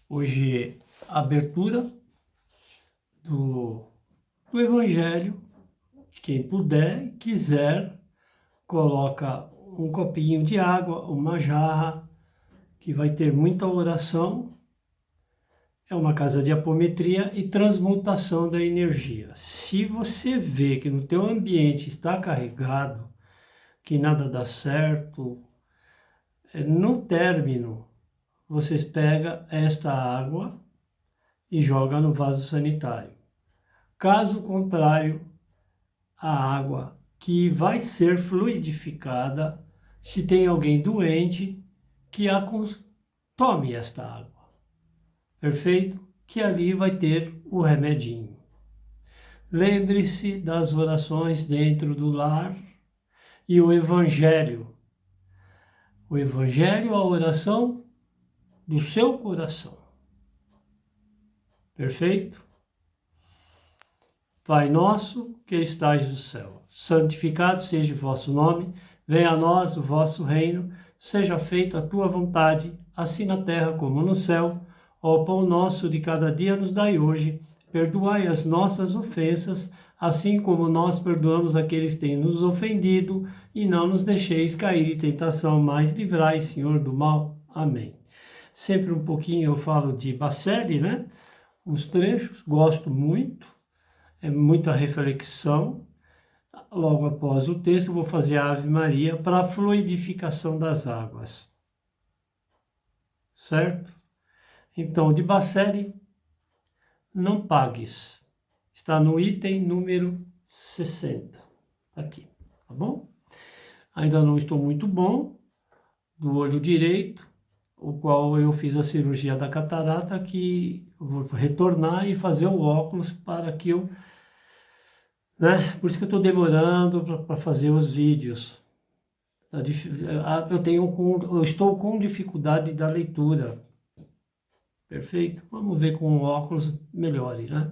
Hoje, a abertura do Evangelho. Quem puder e quiser, coloca um copinho de água, uma jarra, que vai ter muita oração. É uma casa de apometria e transmutação da energia. Se você vê que no teu ambiente está carregado, que nada dá certo, no término, vocês pegam esta água e joga no vaso sanitário. Caso contrário, a água que vai ser fluidificada, se tem alguém doente, que tome esta água. Perfeito? Que ali vai ter o remedinho. Lembre-se das orações dentro do lar e o Evangelho. O Evangelho, a oração do seu coração. Perfeito? Pai nosso, que estais no céu, santificado seja o vosso nome, venha a nós o vosso reino, seja feita a tua vontade, assim na terra como no céu. Ó pão nosso de cada dia nos dai hoje, perdoai as nossas ofensas, assim como nós perdoamos aqueles que têm nos ofendido, e não nos deixeis cair em tentação, mas livrai, Senhor, do mal. Amém. Sempre um pouquinho eu falo de Bacelli, né? Uns trechos, gosto muito. É muita reflexão. Logo após o texto, eu vou fazer a Ave Maria para a fluidificação das águas. Certo? Então, de Bacelli, não pagues. Está no item número 60. Aqui, tá bom? Ainda não estou muito bom do olho direito, o qual eu fiz a cirurgia da catarata, que eu vou retornar e fazer o óculos para que eu... Né? Por isso que eu estou demorando para fazer os vídeos. Eu estou com dificuldade da leitura. Perfeito? Vamos ver com o óculos melhore, né?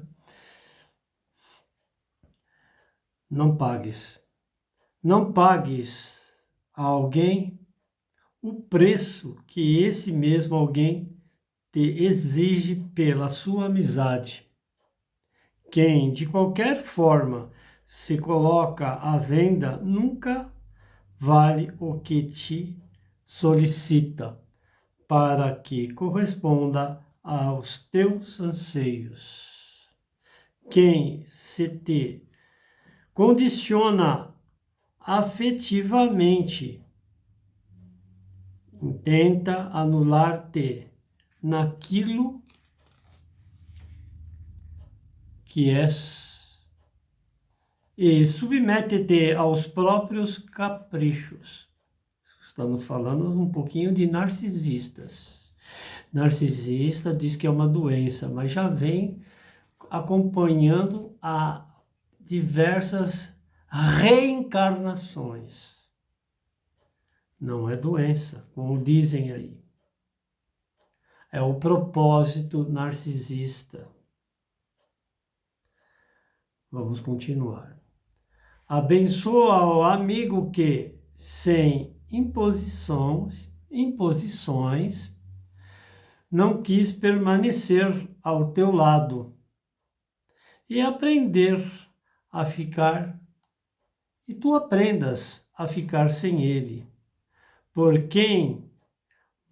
Não pagues. Não pagues a alguém o preço que esse mesmo alguém te exige pela sua amizade. Quem, de qualquer forma, se coloca à venda nunca vale o que te solicita, para que corresponda aos teus anseios. Quem se te condiciona afetivamente, tenta anular-te naquilo que és e submete-te aos próprios caprichos. Estamos falando um pouquinho de narcisistas. Narcisista diz que é uma doença, mas já vem acompanhando a diversas reencarnações. Não é doença, como dizem aí. É o propósito narcisista. Vamos continuar. Abençoa o amigo que, sem imposições, não quis permanecer ao teu lado e aprender a ficar, e tu aprendas a ficar sem ele. Por quem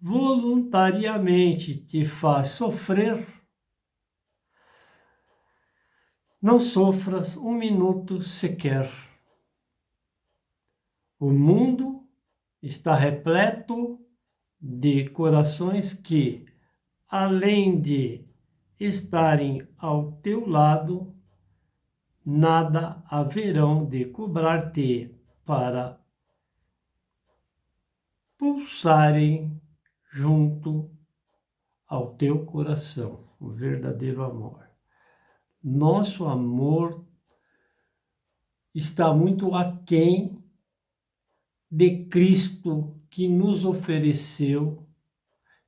voluntariamente te faz sofrer, não sofras um minuto sequer. O mundo está repleto de corações que, além de estarem ao teu lado, nada haverão de cobrar-te para pulsarem junto ao teu coração, o verdadeiro amor. Nosso amor está muito aquém de Cristo, que nos ofereceu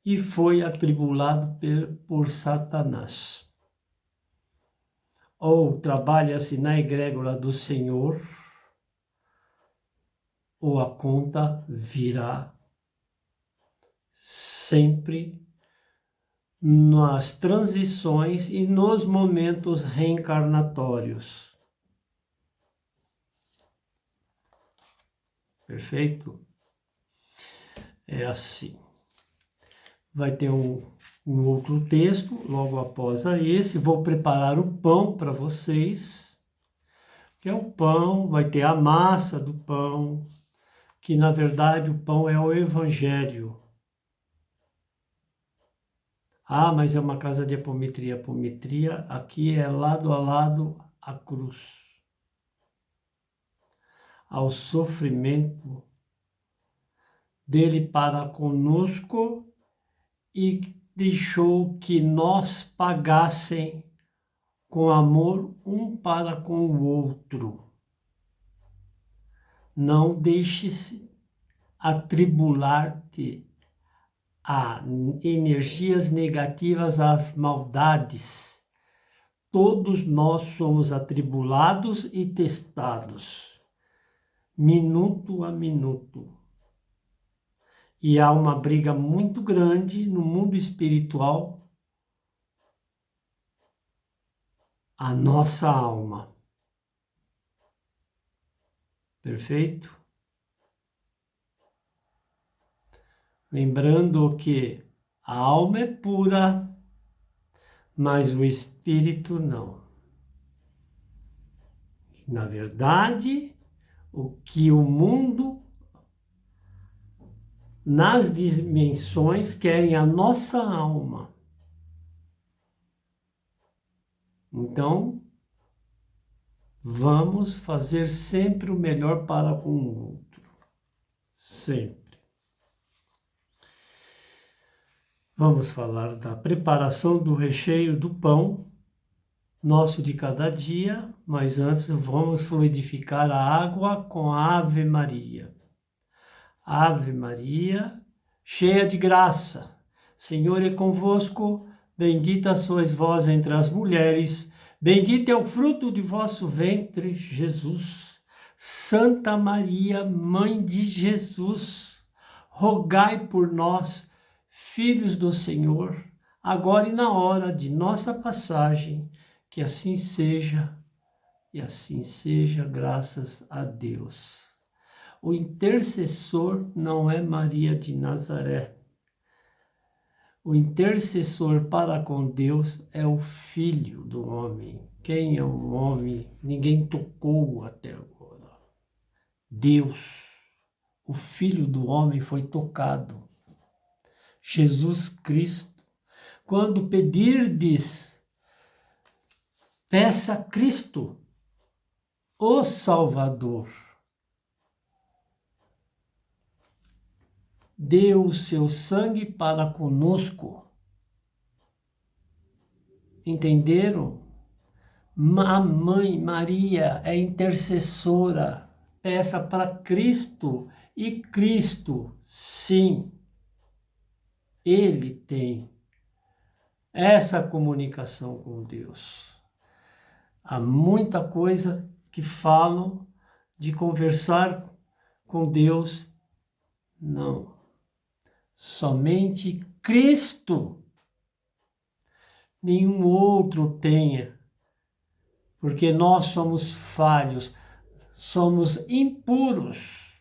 e foi atribulado por Satanás. Ou trabalha-se na egrégora do Senhor, ou a conta virá sempre nas transições e nos momentos reencarnatórios. Perfeito? É assim. Vai ter um outro texto logo após esse. Vou preparar o pão para vocês, que é o pão, vai ter a massa do pão, que na verdade o pão é o Evangelho. Ah, mas é uma casa de apometria. Apometria aqui é lado a lado a cruz. Ao sofrimento dele para conosco e deixou que nós pagassem com amor um para com o outro. Não deixe-se atribular-te a energias negativas, às maldades. Todos nós somos atribulados e testados, minuto a minuto. E há uma briga muito grande no mundo espiritual, a nossa alma. Perfeito? Lembrando que a alma é pura, mas o espírito não. Na verdade, o que o mundo, nas dimensões, querem a nossa alma. Então, vamos fazer sempre o melhor para com o outro. Sempre. Vamos falar da preparação do recheio do pão nosso de cada dia, mas antes vamos fluidificar a água com a Ave Maria. Ave Maria, cheia de graça, Senhor é convosco, bendita sois vós entre as mulheres, bendito é o fruto de vosso ventre, Jesus. Santa Maria, Mãe de Jesus, rogai por nós, filhos do Senhor, agora e na hora de nossa passagem, que assim seja, e assim seja, graças a Deus. O intercessor não é Maria de Nazaré. O intercessor para com Deus é o Filho do homem. Quem é o homem? Ninguém tocou até agora. Deus, o Filho do homem, foi tocado. Jesus Cristo. Quando pedirdes, peça a Cristo, o Salvador. Deu o seu sangue para conosco. Entenderam? A mãe Maria é intercessora. Peça para Cristo. E Cristo, sim, ele tem essa comunicação com Deus. Há muita coisa que falam de conversar com Deus. Não. Somente Cristo. Nenhum outro tenha. Porque nós somos falhos, somos impuros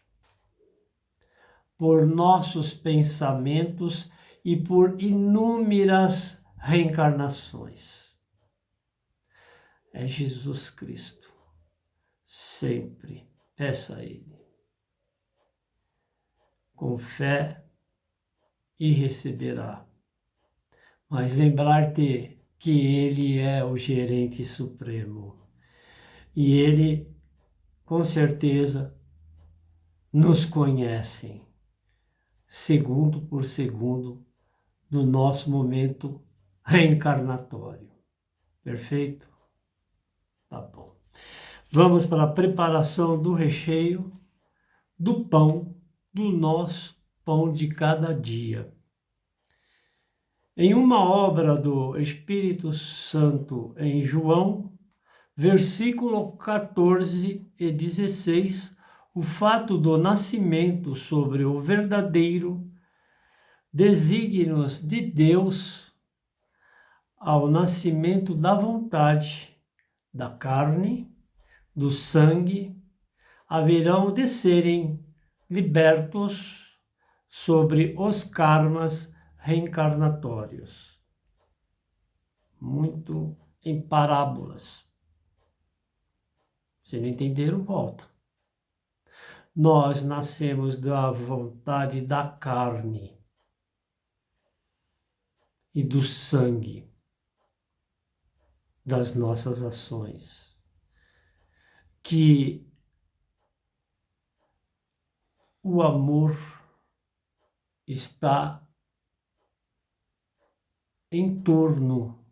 por nossos pensamentos e por inúmeras reencarnações. É Jesus Cristo. Sempre peça a Ele. Com fé e receberá. Mas lembrar-te que Ele é o gerente supremo. E Ele, com certeza, nos conhece, segundo por segundo, do nosso momento reencarnatório. Perfeito? Tá bom. Vamos para a preparação do recheio do pão, do nosso pão de cada dia. Em uma obra do Espírito Santo em João, versículo 14 e 16, o fato do nascimento sobre o verdadeiro desígnios de Deus ao nascimento da vontade, da carne, do sangue, haverão de serem libertos sobre os karmas reencarnatórios. Muito em parábolas. Se não entenderam, volta. Nós nascemos da vontade da carne e do sangue das nossas ações, que o amor está em torno,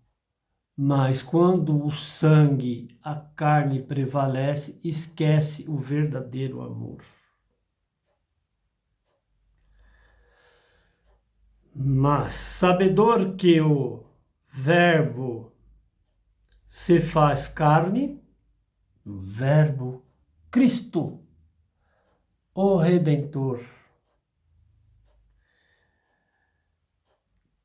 mas quando o sangue, a carne prevalece, esquece o verdadeiro amor. Mas, sabedor que o Verbo se faz carne, o Verbo Cristo, o Redentor,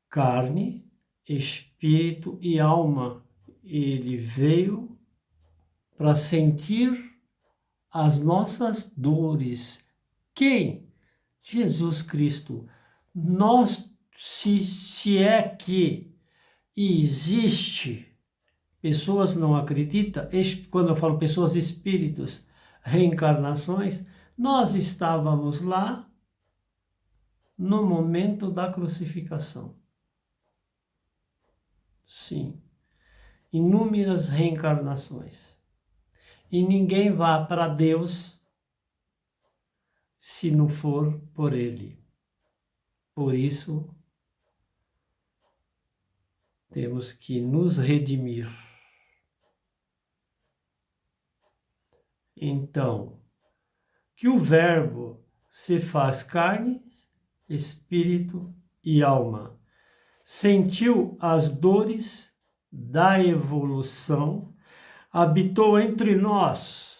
carne, espírito e alma, ele veio para sentir as nossas dores. Quem? Jesus Cristo. Nós, se é que existe, pessoas não acreditam, quando eu falo pessoas, espíritos, reencarnações, nós estávamos lá no momento da crucificação. Sim, inúmeras reencarnações. E ninguém vá para Deus se não for por Ele. Por isso, temos que nos redimir. Então, que o Verbo se faz carne, espírito e alma. Sentiu as dores da evolução, habitou entre nós,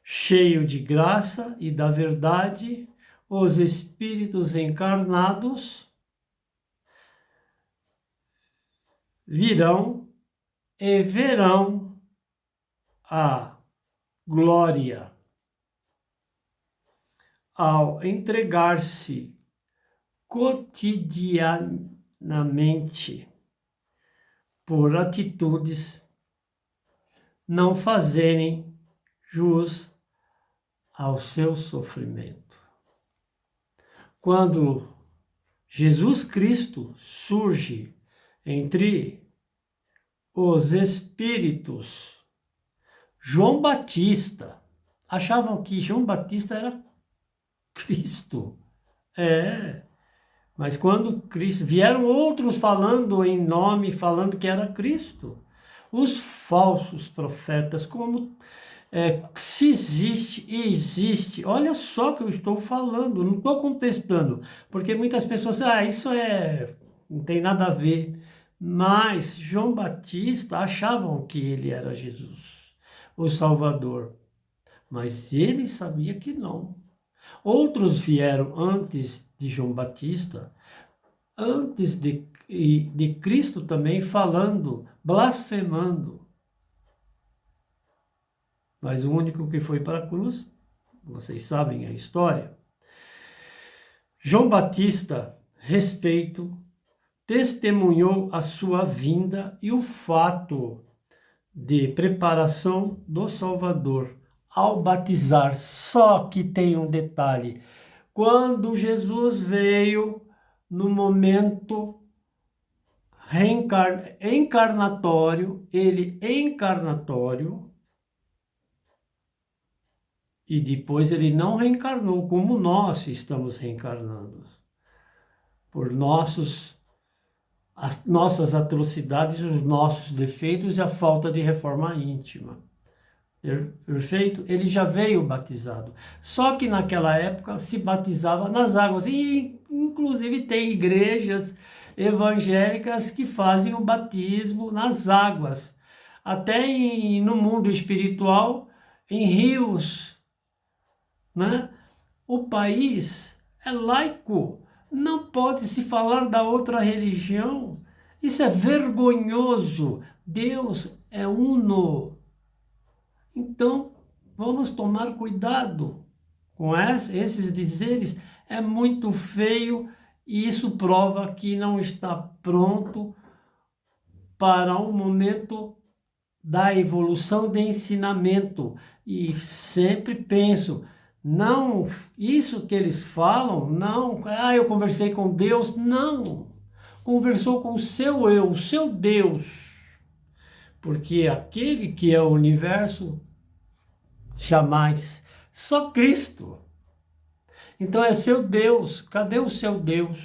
cheio de graça e da verdade, os espíritos encarnados virão e verão a glória ao entregar-se cotidianamente por atitudes não fazerem jus ao seu sofrimento. Quando Jesus Cristo surge entre os espíritos, João Batista, achavam que João Batista era Cristo. Mas quando Cristo, vieram outros falando em nome, falando que era Cristo. Os falsos profetas, como se existe e existe. Olha só o que eu estou falando, não estou contestando, porque muitas pessoas dizem, isso não tem nada a ver. Mas João Batista achavam que ele era Jesus, o Salvador. Mas ele sabia que não. Outros vieram antes de João Batista, antes de Cristo também, falando, blasfemando. Mas o único que foi para a cruz, vocês sabem a história. João Batista, respeito, testemunhou a sua vinda e o fato de preparação do Salvador ao batizar. Só que tem um detalhe: quando Jesus veio no momento encarnatório, ele encarnatório, e depois ele não reencarnou como nós estamos reencarnando, por as nossas atrocidades, os nossos defeitos e a falta de reforma íntima. Perfeito? Ele já veio batizado. Só que naquela época se batizava nas águas. E inclusive tem igrejas evangélicas que fazem o batismo nas águas. Até no mundo espiritual, em rios, né? O país é laico. Não pode se falar da outra religião. Isso é vergonhoso. Deus é uno. Então, vamos tomar cuidado com esses dizeres. É muito feio e isso prova que não está pronto para o momento da evolução de ensinamento. E sempre penso, não, isso que eles falam, não, eu conversei com Deus, não. Conversou com o seu eu, o seu Deus. Porque aquele que é o universo, jamais, só Cristo. Então é seu Deus. Cadê o seu Deus?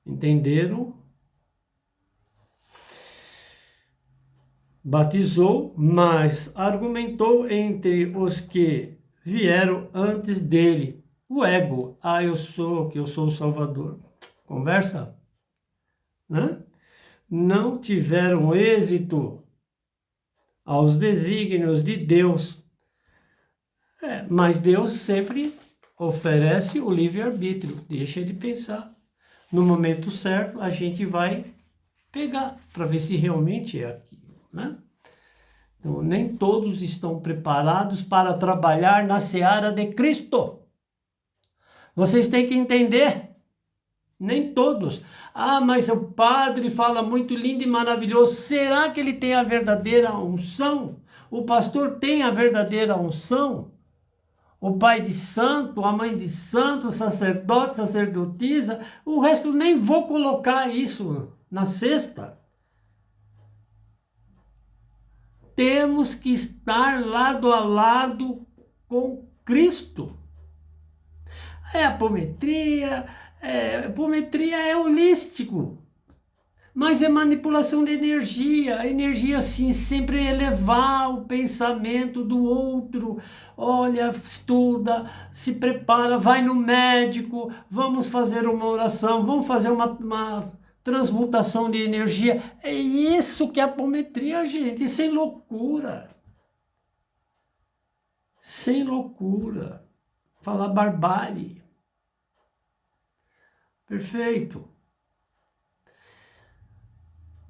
Entenderam? Batizou, mas argumentou entre os que vieram antes dele. O ego. Eu sou o Salvador. Conversa? Né? Não tiveram êxito aos desígnios de Deus. Mas Deus sempre oferece o livre-arbítrio. Deixa ele pensar. No momento certo, a gente vai pegar para ver se realmente é aquilo, né? Então, nem todos estão preparados para trabalhar na seara de Cristo. Vocês têm que entender. Nem todos. Mas o padre fala muito lindo e maravilhoso. Será que ele tem a verdadeira unção? O pastor tem a verdadeira unção? O pai de santo, a mãe de santo, o sacerdote, sacerdotisa, o resto nem vou colocar isso na cesta. Temos que estar lado a lado com Cristo. Apometria é holístico, mas é manipulação de energia. A energia, sim, sempre é elevar o pensamento do outro. Olha, estuda, se prepara, vai no médico, vamos fazer uma oração, vamos fazer uma transmutação de energia. É isso que é apometria, gente, sem loucura. Sem loucura. Falar barbárie. Perfeito.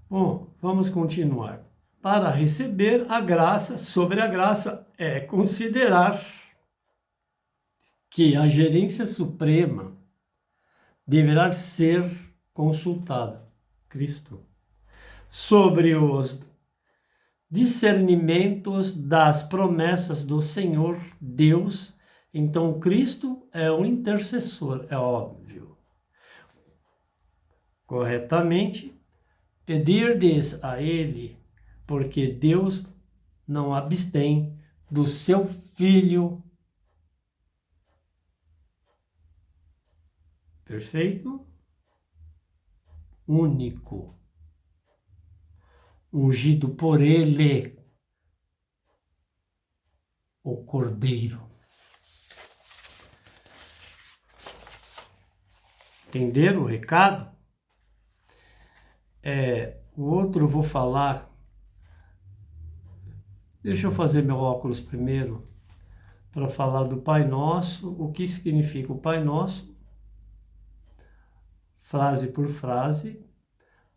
Bom, vamos continuar. Para receber a graça, sobre a graça, é considerar que a gerência suprema deverá ser consultada, Cristo, sobre os discernimentos das promessas do Senhor Deus. Então, Cristo é o intercessor, é óbvio. Corretamente, pedirdes a Ele, porque Deus não abstém do seu Filho. Perfeito? Único. Ungido por Ele, o Cordeiro. Entenderam o recado? O outro eu vou falar. Deixa eu fazer meu óculos primeiro para falar do Pai Nosso. O que significa o Pai Nosso? Frase por frase,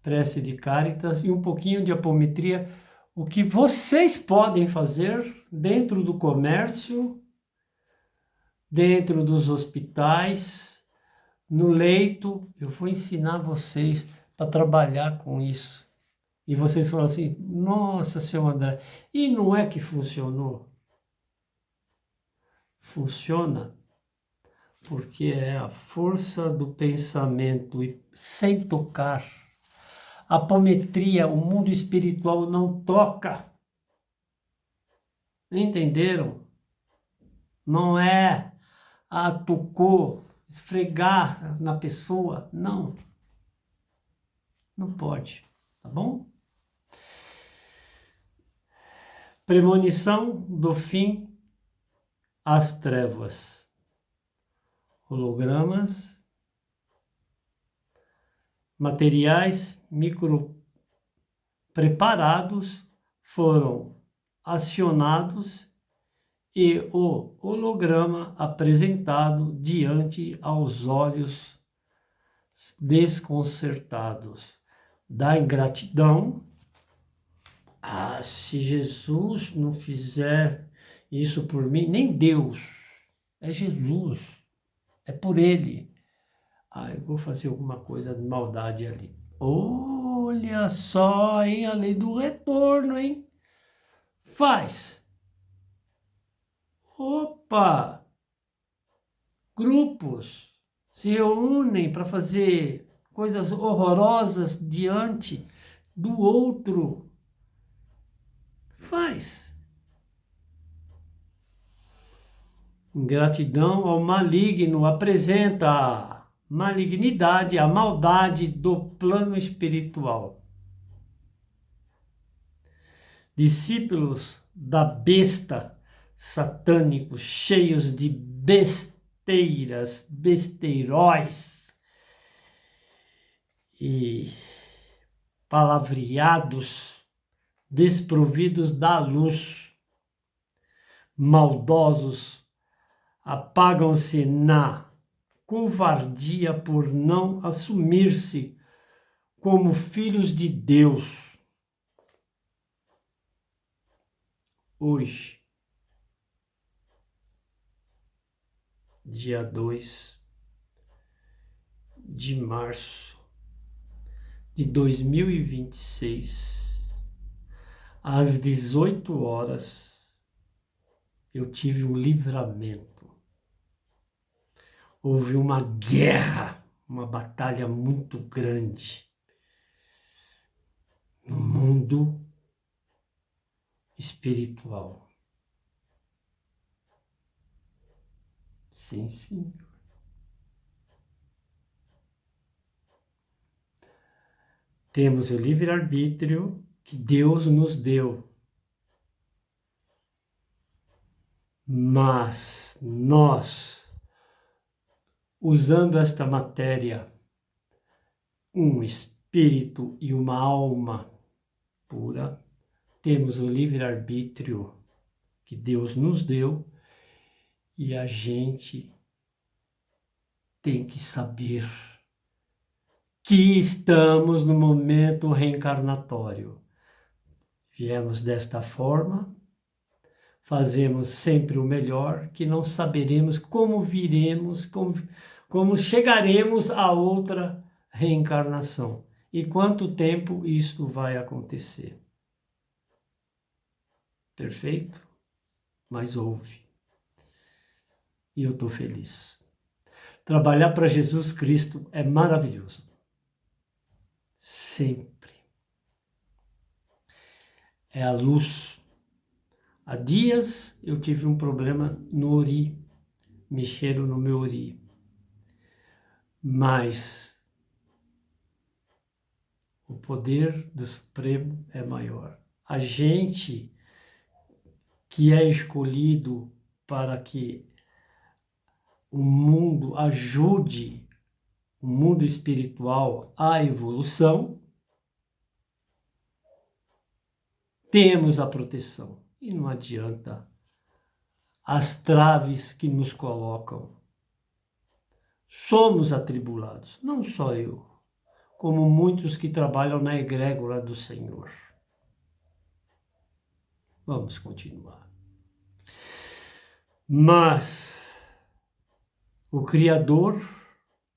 prece de Caritas e um pouquinho de apometria. O que vocês podem fazer dentro do comércio, dentro dos hospitais, no leito. Eu vou ensinar vocês para trabalhar com isso. E vocês falam assim, nossa, seu André, e não é que funcionou? Funciona porque é a força do pensamento e sem tocar. A apometria, o mundo espiritual não toca. Entenderam? Não é tocou, esfregar na pessoa, não. Não pode, tá bom? Premonição do fim às trevas. Hologramas, materiais micro preparados foram acionados e o holograma apresentado diante aos olhos desconcertados da ingratidão. Ah, se Jesus não fizer isso por mim, nem Deus, é Jesus, é por Ele. Ah, eu vou fazer alguma coisa de maldade ali. Olha só, hein, a lei do retorno, hein? Faz. Opa! Grupos se reúnem para fazer coisas horrorosas diante do outro. Faz. Ingratidão ao maligno apresenta a malignidade, a maldade do plano espiritual. Discípulos da besta satânicos, cheios de besteiras, besteiróis e palavreados, desprovidos da luz, maldosos, apagam-se na covardia por não assumir-se como filhos de Deus. Hoje, dia 2 de março de 2026, às 18 horas, eu tive um livramento. Houve uma guerra, uma batalha muito grande no mundo espiritual. Sim, sim. Temos o livre-arbítrio que Deus nos deu. Mas nós, usando esta matéria, um espírito e uma alma pura, temos o livre-arbítrio que Deus nos deu e a gente tem que saber que estamos no momento reencarnatório. Viemos desta forma, fazemos sempre o melhor, que não saberemos como viremos, como chegaremos a outra reencarnação e quanto tempo isto vai acontecer. Perfeito? Mas houve. E eu estou feliz. Trabalhar para Jesus Cristo é maravilhoso. Sempre. É a luz. Há dias eu tive um problema no Ori. Mexeram no meu Ori. Mas o poder do Supremo é maior. A gente que é escolhido para que o mundo ajude o mundo espiritual à evolução, temos a proteção. E não adianta as traves que nos colocam. Somos atribulados, não só eu, como muitos que trabalham na egrégora do Senhor. Vamos continuar. Mas o Criador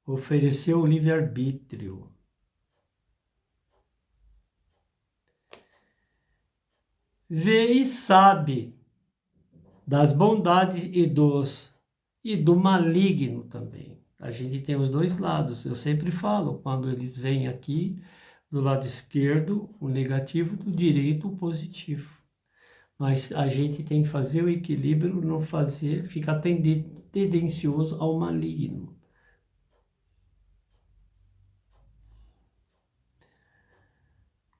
ofereceu o livre-arbítrio. Vê e sabe das bondades e do maligno também. A gente tem os dois lados. Eu sempre falo, quando eles vêm aqui, do lado esquerdo, o negativo, do direito, o positivo. Mas a gente tem que fazer o equilíbrio, não fazer, ficar tendencioso ao maligno.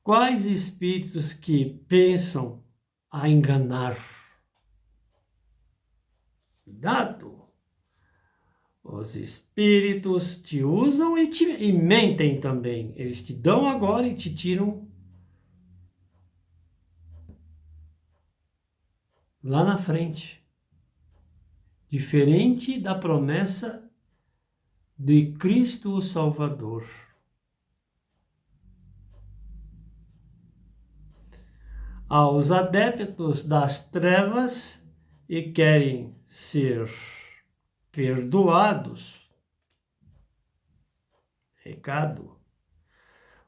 Quais espíritos que pensam a enganar? Cuidado! Os espíritos te usam e mentem também. Eles te dão agora e te tiram lá na frente. Diferente da promessa de Cristo o Salvador. Aos adeptos das trevas e querem ser perdoados. Recado.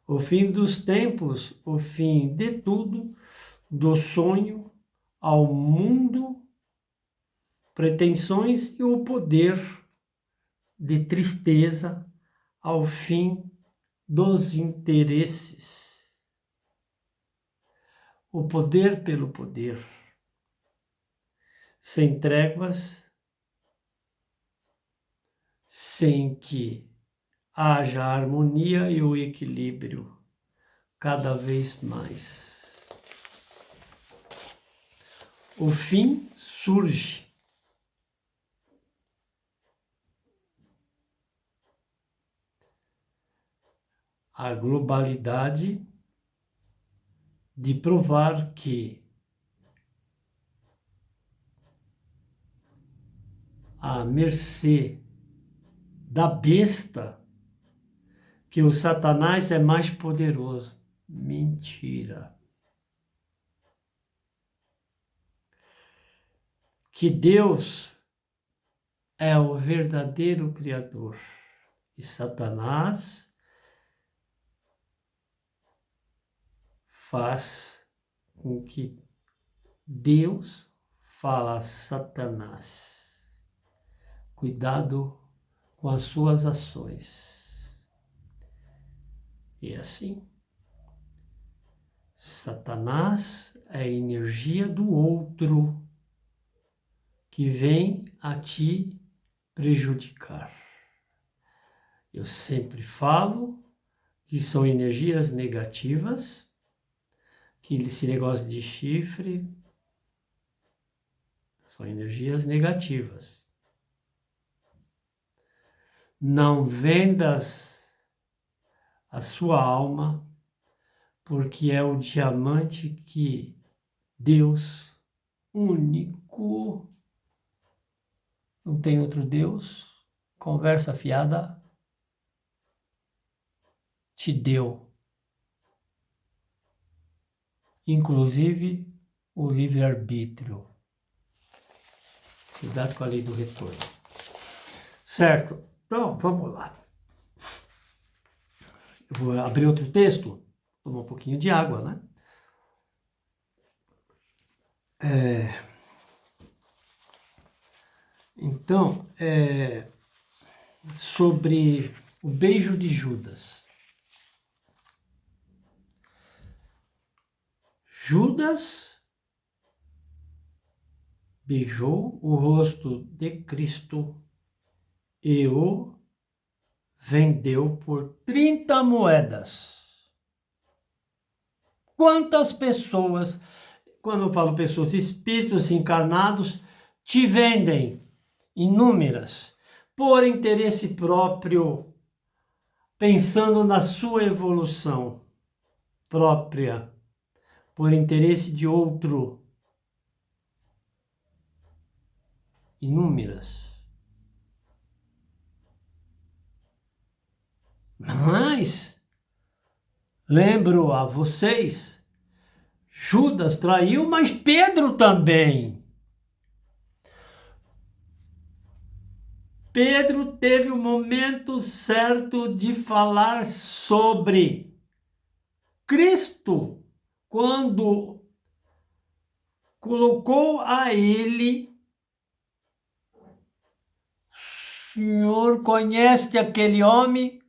O fim dos tempos, o fim de tudo, do sonho ao mundo, pretensões e o poder de tristeza ao fim dos interesses. O poder pelo poder, sem tréguas, sem que haja a harmonia e o equilíbrio cada vez mais. O fim surge. A globalidade de provar que à mercê da besta, que o Satanás é mais poderoso. Mentira. Que Deus é o verdadeiro Criador e Satanás faz com que Deus fala a Satanás. Cuidado com as suas ações. E assim, Satanás é a energia do outro que vem a te prejudicar. Eu sempre falo que são energias negativas, que esse negócio de chifre são energias negativas. Não vendas a sua alma, porque é o diamante que Deus único, não tem outro Deus, conversa fiada, te deu. Inclusive o livre-arbítrio. Cuidado com a lei do retorno. Certo? Então, vamos lá. Eu vou abrir outro texto, tomar um pouquinho de água, né? Então, sobre o beijo de Judas. Judas beijou o rosto de Cristo e o vendeu por 30 moedas. Quantas pessoas, quando eu falo pessoas, espíritos encarnados, te vendem? Inúmeras, por interesse próprio, pensando na sua evolução própria, por interesse de outro. Inúmeras. Mas, lembro a vocês, Judas traiu, mas Pedro também. Pedro teve o momento certo de falar sobre Cristo, quando colocou a ele: Senhor, conhece aquele homem?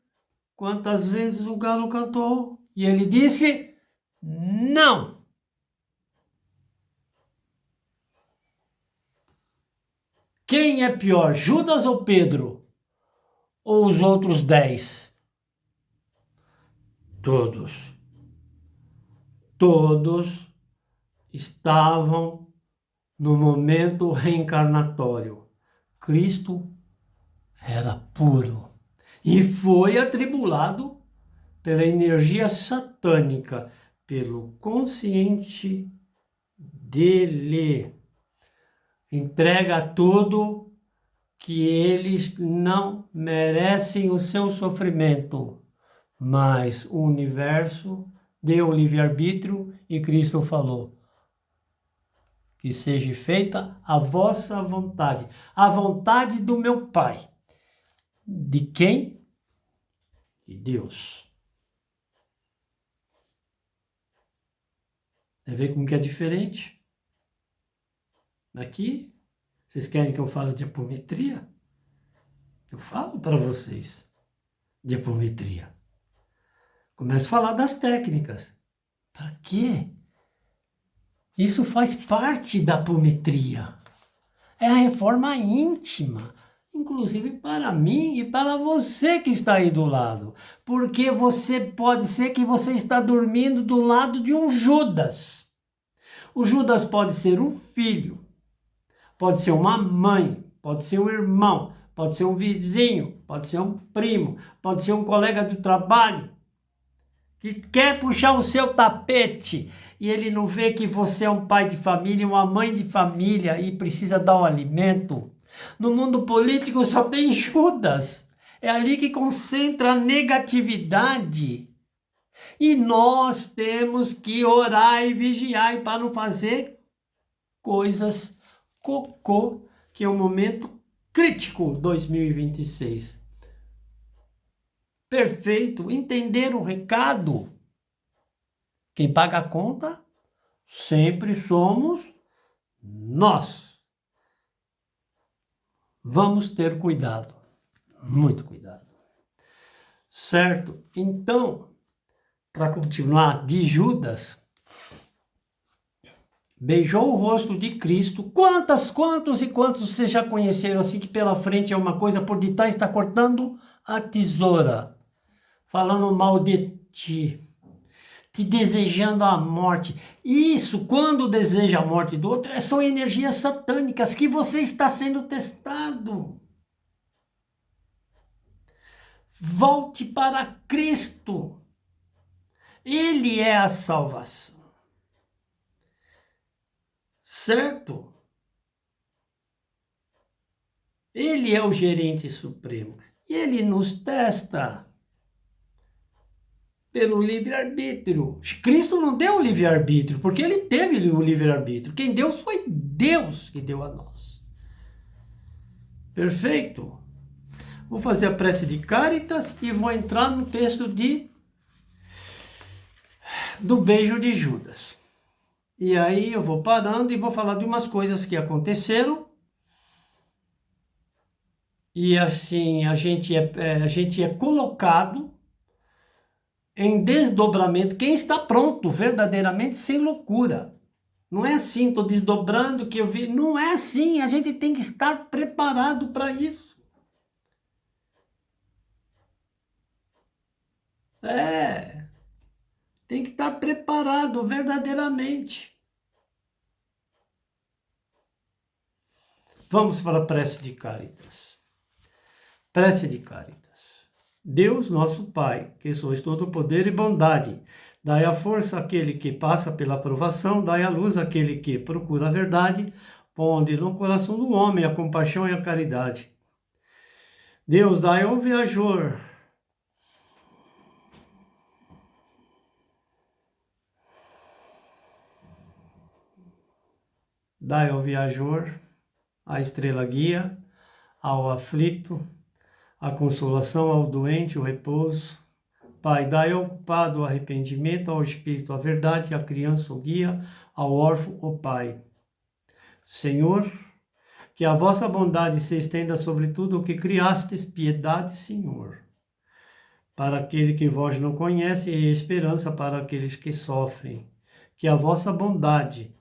Quantas vezes o galo cantou? E ele disse: não. Quem é pior, Judas ou Pedro? Ou os outros 10? Todos. Todos estavam no momento reencarnatório. Cristo era puro e foi atribulado pela energia satânica, pelo consciente dele. Entrega tudo que eles não merecem o seu sofrimento, mas o universo deu o livre-arbítrio e Cristo falou: que seja feita a vossa vontade, a vontade do meu Pai. De quem? De Deus. Você vê como que é diferente? Aqui, vocês querem que eu fale de apometria? Eu falo para vocês de apometria. Começo a falar das técnicas. Para quê? Isso faz parte da apometria. É a reforma íntima, inclusive para mim e para você que está aí do lado. Porque você pode ser que você está dormindo do lado de um Judas. O Judas pode ser um filho, pode ser uma mãe, pode ser um irmão, pode ser um vizinho, pode ser um primo, pode ser um colega do trabalho que quer puxar o seu tapete e ele não vê que você é um pai de família, uma mãe de família e precisa dar o alimento. No mundo político só tem Judas. É ali que concentra a negatividade. E nós temos que orar e vigiar para não fazer coisas cocô, que é um momento crítico 2026. Perfeito, entender o recado. Quem paga a conta sempre somos nós. Vamos ter cuidado, muito cuidado. Certo? Então, para continuar, de Judas, beijou o rosto de Cristo. Quantos e quantos vocês já conheceram assim que pela frente é uma coisa, por detrás está cortando a tesoura, falando mal de ti, te desejando a morte. Isso, quando deseja a morte do outro, são energias satânicas que você está sendo testado. Volte para Cristo. Ele é a salvação. Certo? Ele é o gerente supremo. E ele nos testa pelo livre-arbítrio. Cristo não deu o livre-arbítrio, porque ele teve o livre-arbítrio. Quem deu foi Deus que deu a nós. Perfeito? Vou fazer a prece de Cáritas e vou entrar no texto do beijo de Judas. E aí eu vou parando e vou falar de umas coisas que aconteceram. E assim, a gente é colocado em desdobramento. Quem está pronto, verdadeiramente, sem loucura. Não é assim, estou desdobrando que eu vi. Não é assim, a gente tem que estar preparado para isso. Tem que estar preparado verdadeiramente. Vamos para a prece de Cáritas. Prece de Cáritas. Deus, nosso Pai, que sois todo poder e bondade, dai a força àquele que passa pela provação, dai a luz àquele que procura a verdade, ponde no coração do homem a compaixão e a caridade. Deus, dai ao viajor a estrela guia, ao aflito, a consolação, ao doente, o repouso. Pai, dai ao culpado o arrependimento, ao espírito a verdade, à criança o guia, ao órfão o Pai. Senhor, que a vossa bondade se estenda sobre tudo o que criastes, piedade, Senhor. Para aquele que vós não conhece, e esperança para aqueles que sofrem. Que a vossa bondade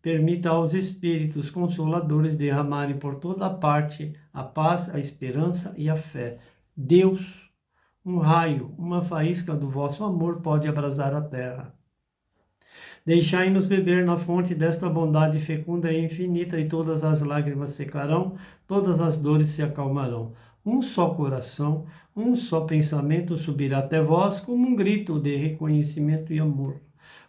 permita aos Espíritos Consoladores derramarem por toda parte a paz, a esperança e a fé. Deus, um raio, uma faísca do vosso amor pode abrasar a terra. Deixai-nos beber na fonte desta bondade fecunda e infinita, e todas as lágrimas secarão, todas as dores se acalmarão. Um só coração, um só pensamento subirá até vós como um grito de reconhecimento e amor.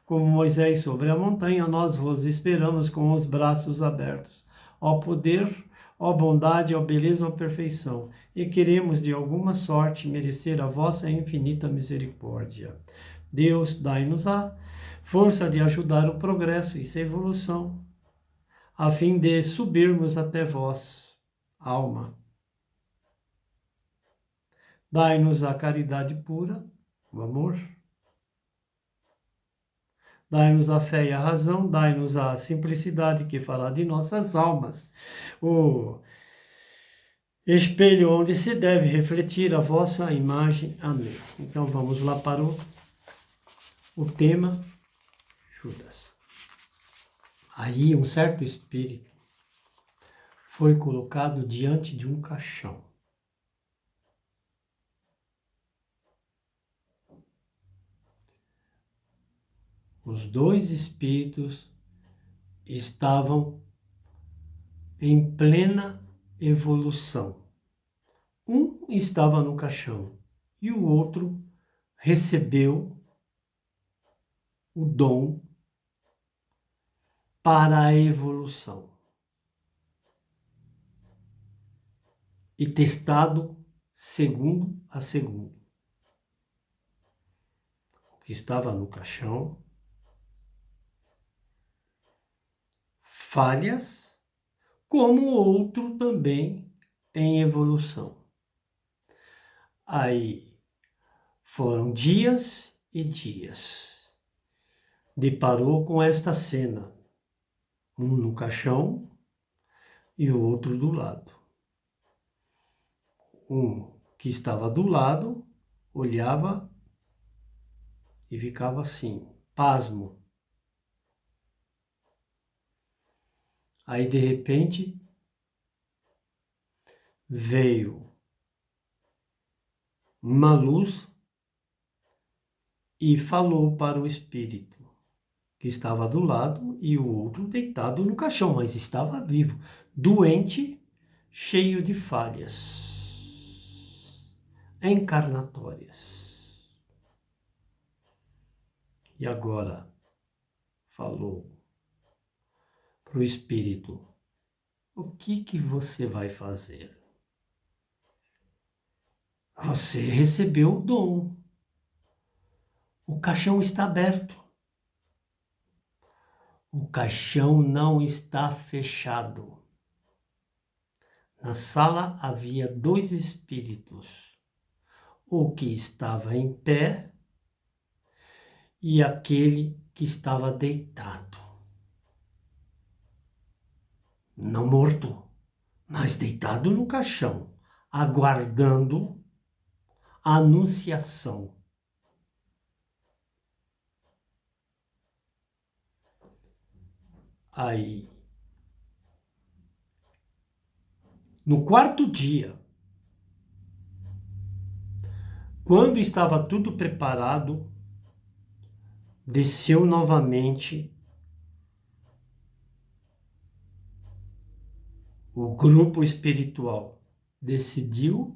Como Moisés sobre a montanha, nós vos esperamos com os braços abertos. Ó poder, ó bondade, ó beleza, ó perfeição, e queremos de alguma sorte merecer a vossa infinita misericórdia. Deus, dai-nos a força de ajudar o progresso e a evolução, a fim de subirmos até vós, alma. Dai-nos a caridade pura, o amor. Dai-nos a fé e a razão, dai-nos a simplicidade que fará de nossas almas o espelho onde se deve refletir a vossa imagem. Amém. Então vamos lá para o tema Judas. Aí um certo espírito foi colocado diante de um caixão. Os dois espíritos estavam em plena evolução. Um estava no caixão e o outro recebeu o dom para a evolução e testado segundo a segundo. O que estava no caixão, falhas, como o outro também em evolução. Aí foram dias e dias. Deparou com esta cena, um no caixão e o outro do lado. Um que estava do lado olhava e ficava assim, pasmo. Aí de repente veio uma luz e falou para o espírito que estava do lado e o outro deitado no caixão, mas estava vivo, doente, cheio de falhas encarnatórias. E agora falou para o espírito: o que você vai fazer? Você recebeu o dom. O caixão está aberto. O caixão não está fechado. Na sala havia dois espíritos. O que estava em pé e aquele que estava deitado. Não morto, mas deitado no caixão, aguardando a anunciação. Aí, no quarto dia, quando estava tudo preparado, desceu novamente o grupo espiritual. Decidistes.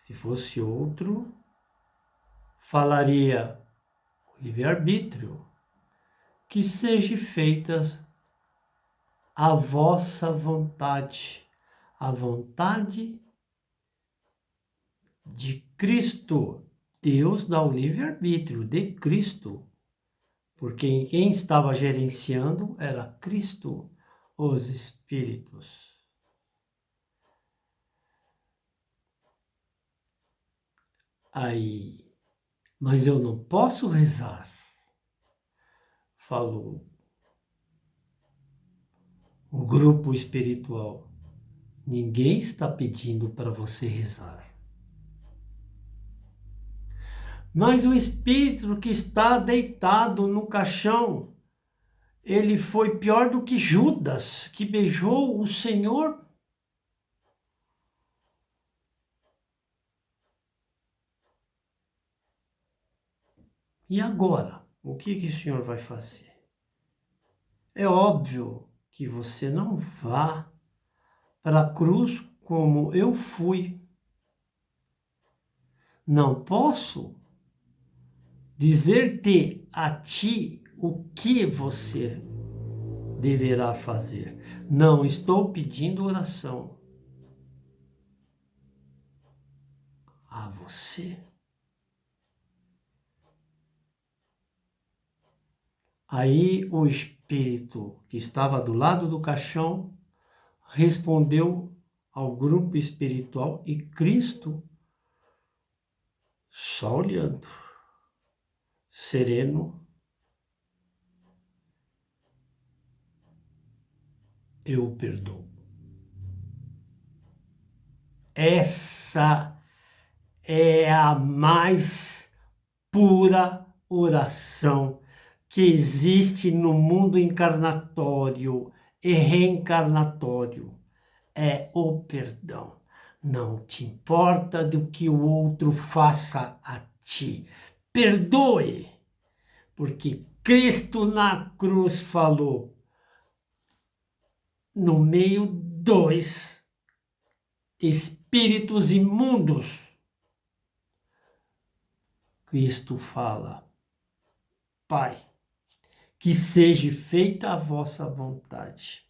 Se fosse outro, falaria o livre-arbítrio, que seja feita a vossa vontade, a vontade de Cristo. Deus dá o livre-arbítrio de Cristo, porque quem estava gerenciando era Cristo, os Espíritos. Aí, mas eu não posso rezar, falou o grupo espiritual. Ninguém está pedindo para você rezar. Mas o espírito que está deitado no caixão, ele foi pior do que Judas, que beijou o Senhor. E agora? O que o Senhor vai fazer? É óbvio que você não vá para a cruz como eu fui. Não posso dizer-te a ti o que você deverá fazer. Não estou pedindo oração a você. Aí o espírito que estava do lado do caixão respondeu ao grupo espiritual e Cristo, só olhando, sereno, eu perdoo. Essa é a mais pura oração que existe no mundo encarnatório e reencarnatório. É o perdão. Não te importa do que o outro faça a ti. Perdoe, porque Cristo na cruz falou, no meio dois espíritos imundos, Cristo fala, Pai, que seja feita a vossa vontade.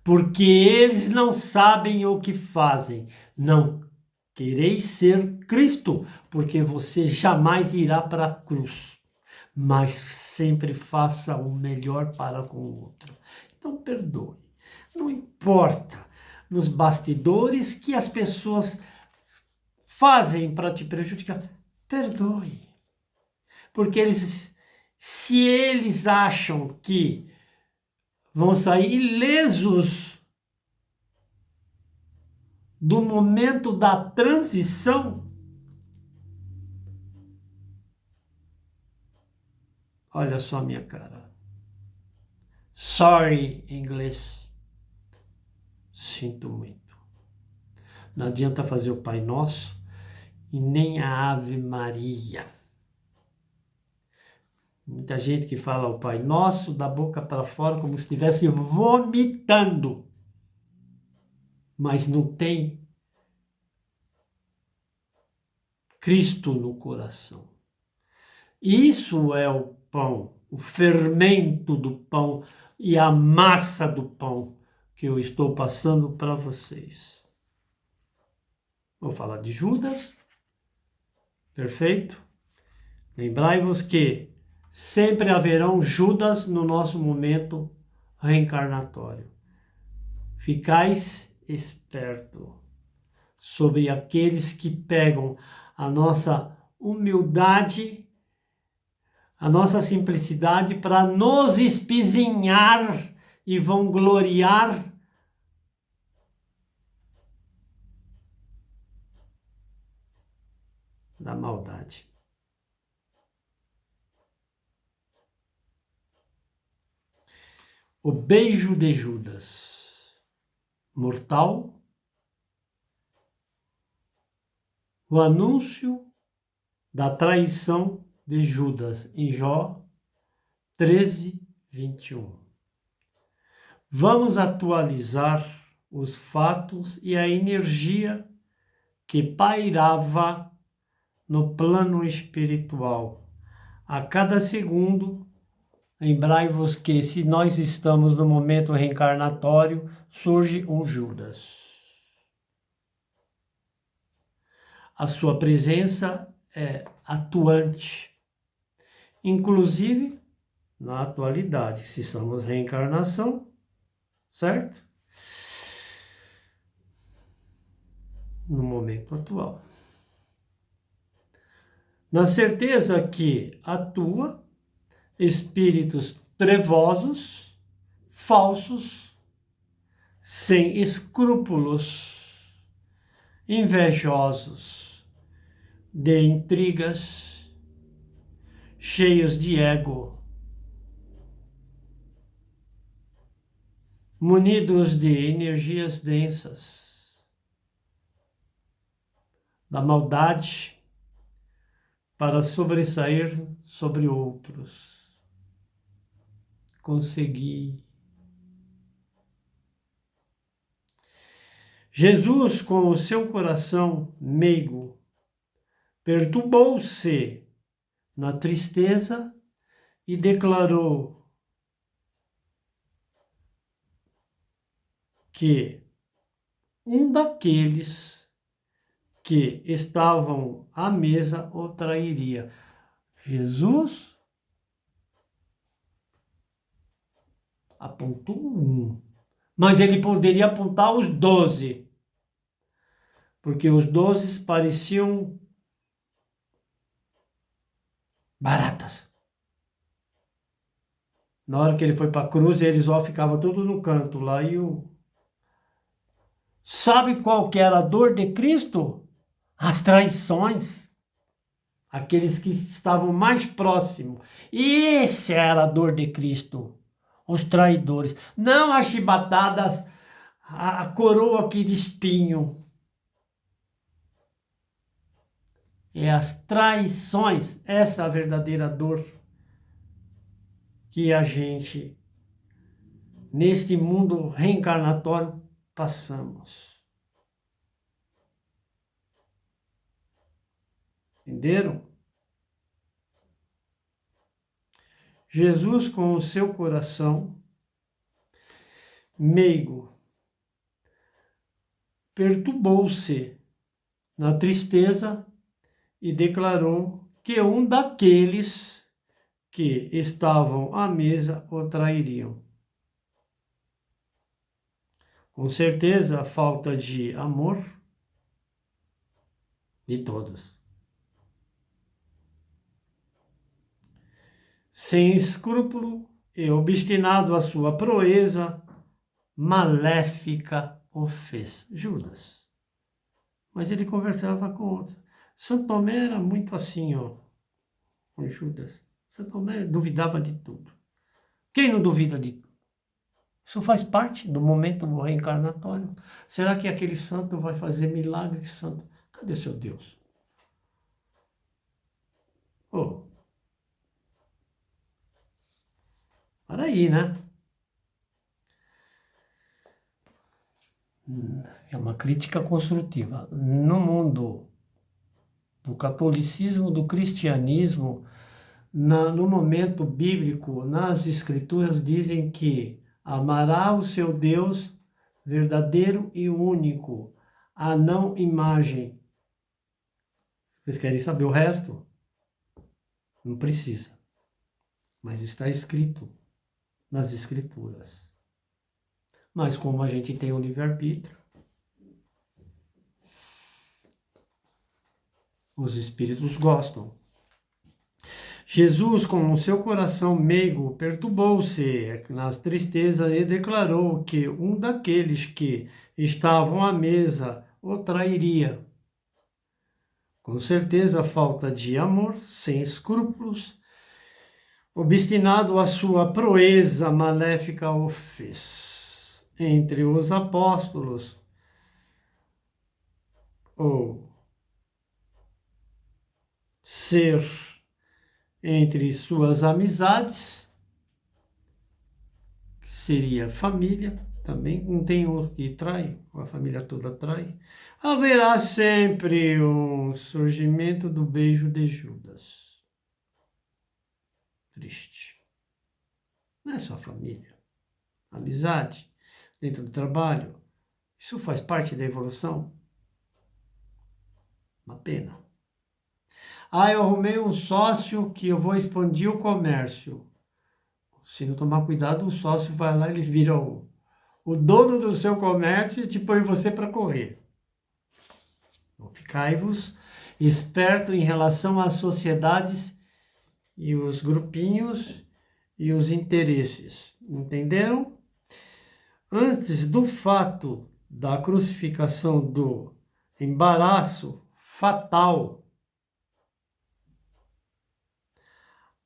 Porque eles não sabem o que fazem. Não quereis ser Cristo, porque você jamais irá para a cruz. Mas sempre faça o melhor para com o outro. Então perdoe. Não importa nos bastidores que as pessoas fazem para te prejudicar. Perdoe. Porque se eles acham que vão sair ilesos do momento da transição, olha só a minha cara. Sorry, inglês. Sinto muito. Não adianta fazer o Pai Nosso e nem a Ave Maria. Muita gente que fala o Pai Nosso da boca para fora como se estivesse vomitando. Mas não tem Cristo no coração. Isso é o pão, o fermento do pão e a massa do pão que eu estou passando para vocês. Vou falar de Judas, perfeito? Lembrai-vos que sempre haverão Judas no nosso momento reencarnatório. Ficais esperto sobre aqueles que pegam a nossa humildade, a nossa simplicidade para nos espizinhar e vangloriar da maldade. O beijo de Judas, mortal, o anúncio da traição de Judas em Jó 13, 21. Vamos atualizar os fatos e a energia que pairava no plano espiritual. A cada segundo, lembrai-vos que se nós estamos no momento reencarnatório, surge um Judas. A sua presença é atuante, inclusive na atualidade, se somos reencarnação, certo? No momento atual. Na certeza que atua espíritos trevosos, falsos, sem escrúpulos, invejosos, de intrigas, cheios de ego, munidos de energias densas, da maldade, para sobressair sobre outros. Conseguir. Jesus, com o seu coração meigo, perturbou-se na tristeza e declarou que um daqueles que estavam à mesa o trairia. Jesus apontou um, mas ele poderia apontar os 12, porque os 12 pareciam baratas. Na hora que ele foi para a cruz, eles ó ficavam tudo no canto lá e o... Sabe qual que era a dor de Cristo? As traições. Aqueles que estavam mais próximos. E esse era a dor de Cristo. Os traidores. Não as chibatadas, a coroa aqui de espinho. É as traições. Essa é a verdadeira dor que a gente, neste mundo reencarnatório, passamos. Entenderam? Jesus, com o seu coração meigo, perturbou-se na tristeza e declarou que um daqueles que estavam à mesa o trairiam. Com certeza, a falta de amor de todos. Sem escrúpulo e obstinado à sua proeza, maléfica o fez. Judas. Mas ele conversava com outros. Santo Tomé era muito assim, ó, com Judas. Santo Tomé duvidava de tudo. Quem não duvida de tudo? Isso faz parte do momento reencarnatório. Será que aquele santo vai fazer milagre, santo? Cadê seu Deus? Oh, para aí, né? É uma crítica construtiva. No mundo do catolicismo, do cristianismo, no momento bíblico, nas escrituras dizem que amará o seu Deus verdadeiro e único, a não imagem. Vocês querem saber o resto? Não precisa. Mas está escrito nas escrituras. Mas como a gente tem o livre-arbítrio, os espíritos gostam. Jesus, com o seu coração meigo, perturbou-se nas tristezas e declarou que um daqueles que estavam à mesa o trairia. Com certeza, a falta de amor, sem escrúpulos, obstinado à sua proeza maléfica o fez. Entre os apóstolos, ou ser entre suas amizades, que seria família, também não tem um que trai, a família toda trai, haverá sempre um surgimento do beijo de Judas. Triste. Não é só família, amizade, dentro do trabalho, isso faz parte da evolução. Uma pena. Ah, eu arrumei um sócio que eu vou expandir o comércio. Se não tomar cuidado, o sócio vai lá e ele vira o dono do seu comércio e te põe você para correr. Então, ficai-vos esperto em relação às sociedades e os grupinhos e os interesses. Entenderam? Antes do fato da crucificação, do embaraço fatal,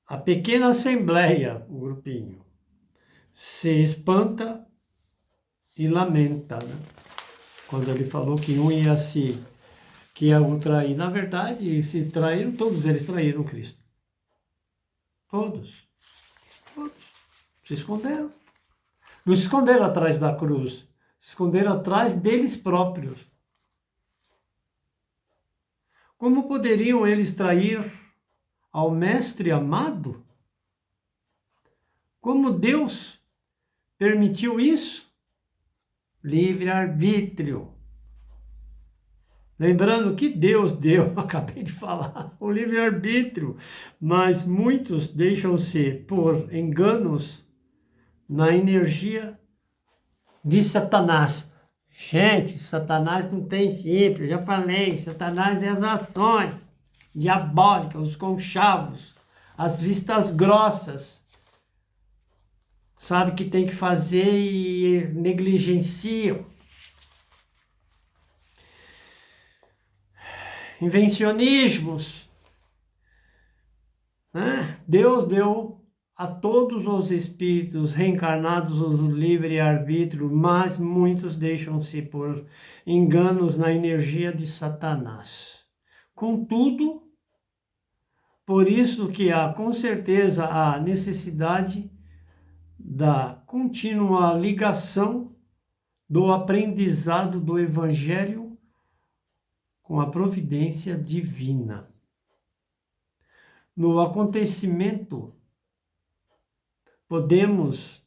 a pequena assembleia, o grupinho, se espanta e lamenta, né? Quando ele falou que um que ia o trair. Na verdade, se traíram, todos eles traíram Cristo. Todos. Todos. Se esconderam. Não se esconderam atrás da cruz. se esconderam atrás deles próprios. Como poderiam eles trair ao Mestre amado? Como Deus permitiu isso? Livre-arbítrio. Lembrando que Deus deu, acabei de falar, o livre-arbítrio, mas muitos deixam-se por enganos na energia de Satanás. Gente, Satanás não tem chifre, eu já falei, Satanás é as ações diabólicas, os conchavos, as vistas grossas. Sabe que tem que fazer e negligenciam. Invencionismos, né? Deus deu a todos os espíritos reencarnados o livre-arbítrio, mas muitos deixam-se por enganos na energia de Satanás. Contudo, por isso que há com certeza a necessidade da contínua ligação do aprendizado do Evangelho com a providência divina. No acontecimento, podemos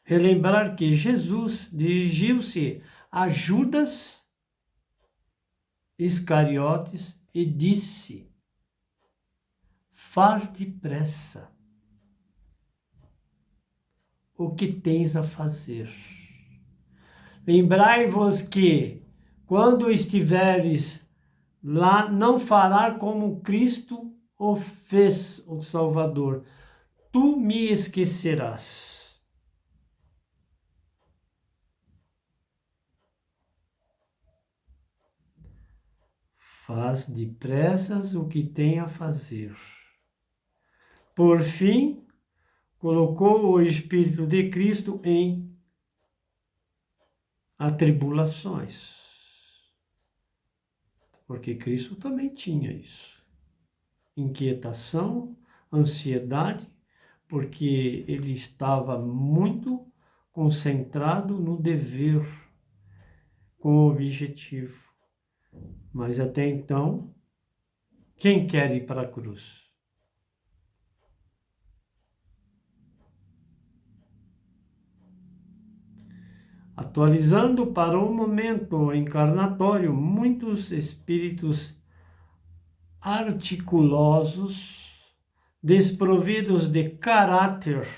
relembrar que Jesus dirigiu-se a Judas Iscariotes e disse: faz depressa o que tens a fazer. Lembrai-vos que, quando estiveres lá, não fará como Cristo o fez, o Salvador. Tu me esquecerás. Faz depressas o que tem a fazer. Por fim, colocou o Espírito de Cristo em atribulações. Porque Cristo também tinha isso. Inquietação, ansiedade, porque ele estava muito concentrado no dever, com o objetivo. Mas até então, quem quer ir para a cruz? Atualizando para o momento encarnatório, muitos espíritos articulosos, desprovidos de caráter,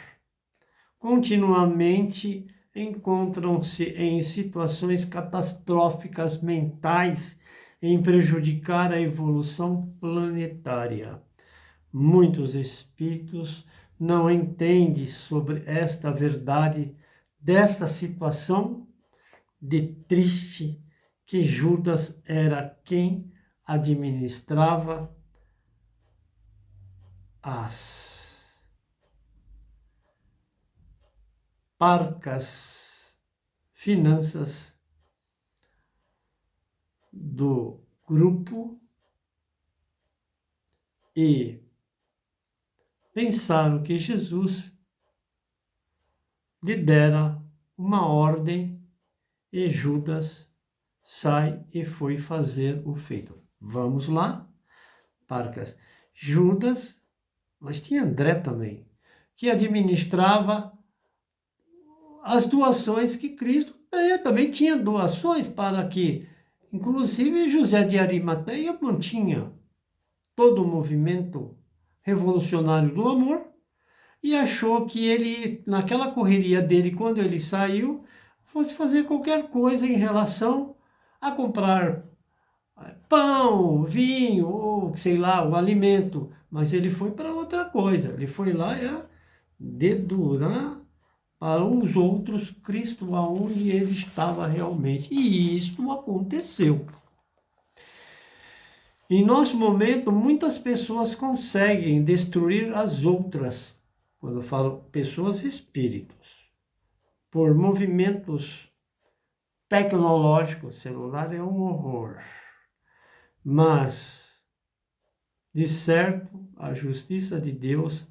continuamente encontram-se em situações catastróficas mentais em prejudicar a evolução planetária. Muitos espíritos não entendem sobre esta verdade desta situação de triste que Judas era quem administrava as parcas finanças do grupo e pensaram que Jesus lhe dera uma ordem e Judas sai e foi fazer o feito. Vamos lá, parcas. Judas, mas tinha André também, que administrava as doações que Cristo também tinha doações para que, inclusive, José de Arimateia mantinha todo o movimento revolucionário do amor e achou que ele, naquela correria dele, quando ele saiu, fosse fazer qualquer coisa em relação a comprar pão, vinho, ou sei lá, o alimento. Mas ele foi para outra coisa. Ele foi lá dedurar para os outros Cristo aonde ele estava realmente. E isto aconteceu. Em nosso momento, muitas pessoas conseguem destruir as outras. Quando eu falo pessoas, espíritos. Por movimentos tecnológicos. Celular é um horror. Mas, de certo, a justiça de Deus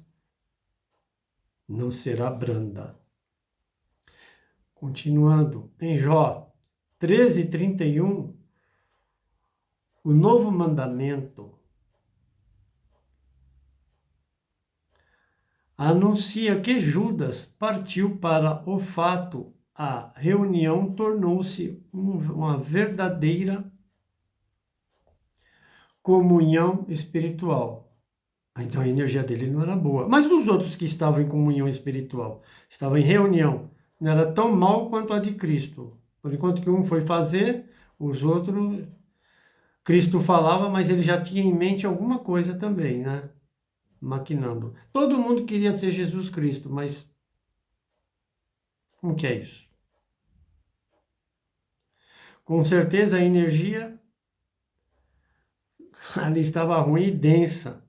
não será branda. Continuando, em Jó 13:31, o novo mandamento anuncia que Judas partiu para o fato, a reunião tornou-se uma verdadeira comunhão espiritual. Então a energia dele não era boa. Mas os outros que estavam em comunhão espiritual, estavam em reunião, não era tão mal quanto a de Cristo. Por enquanto que um foi fazer, os outros, Cristo falava, mas ele já tinha em mente alguma coisa também, né? Maquinando. Todo mundo queria ser Jesus Cristo, mas como que é isso? Com certeza a energia ali estava ruim e densa.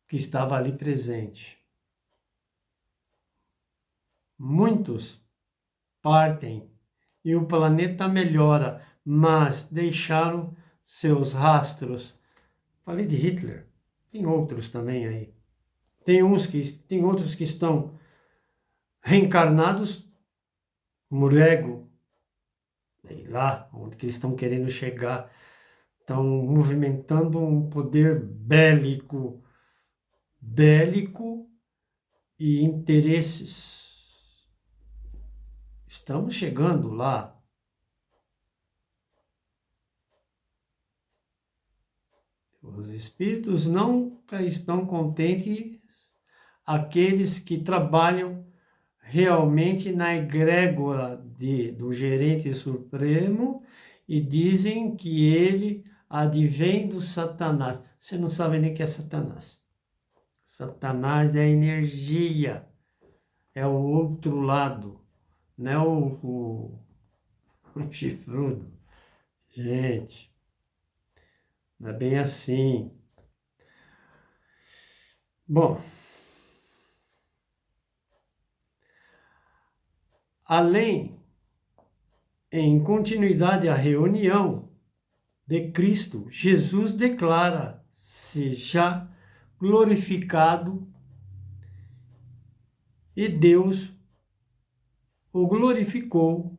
Que estava ali presente. Muitos partem e o planeta melhora, mas deixaram seus rastros. Falei de Hitler, tem outros também aí. Tem outros que estão reencarnados, Murego, sei lá onde que eles estão querendo chegar, estão movimentando um poder bélico e interesses. Estamos chegando lá. Os espíritos nunca estão contentes, aqueles que trabalham realmente na egrégora do gerente supremo e dizem que ele advém do Satanás. Você não sabe nem o que é Satanás. Satanás é a energia, é o outro lado, não é o chifrudo. Gente, não é bem assim. Bom, além, em continuidade à reunião de Cristo, Jesus declara-se já glorificado e Deus o glorificou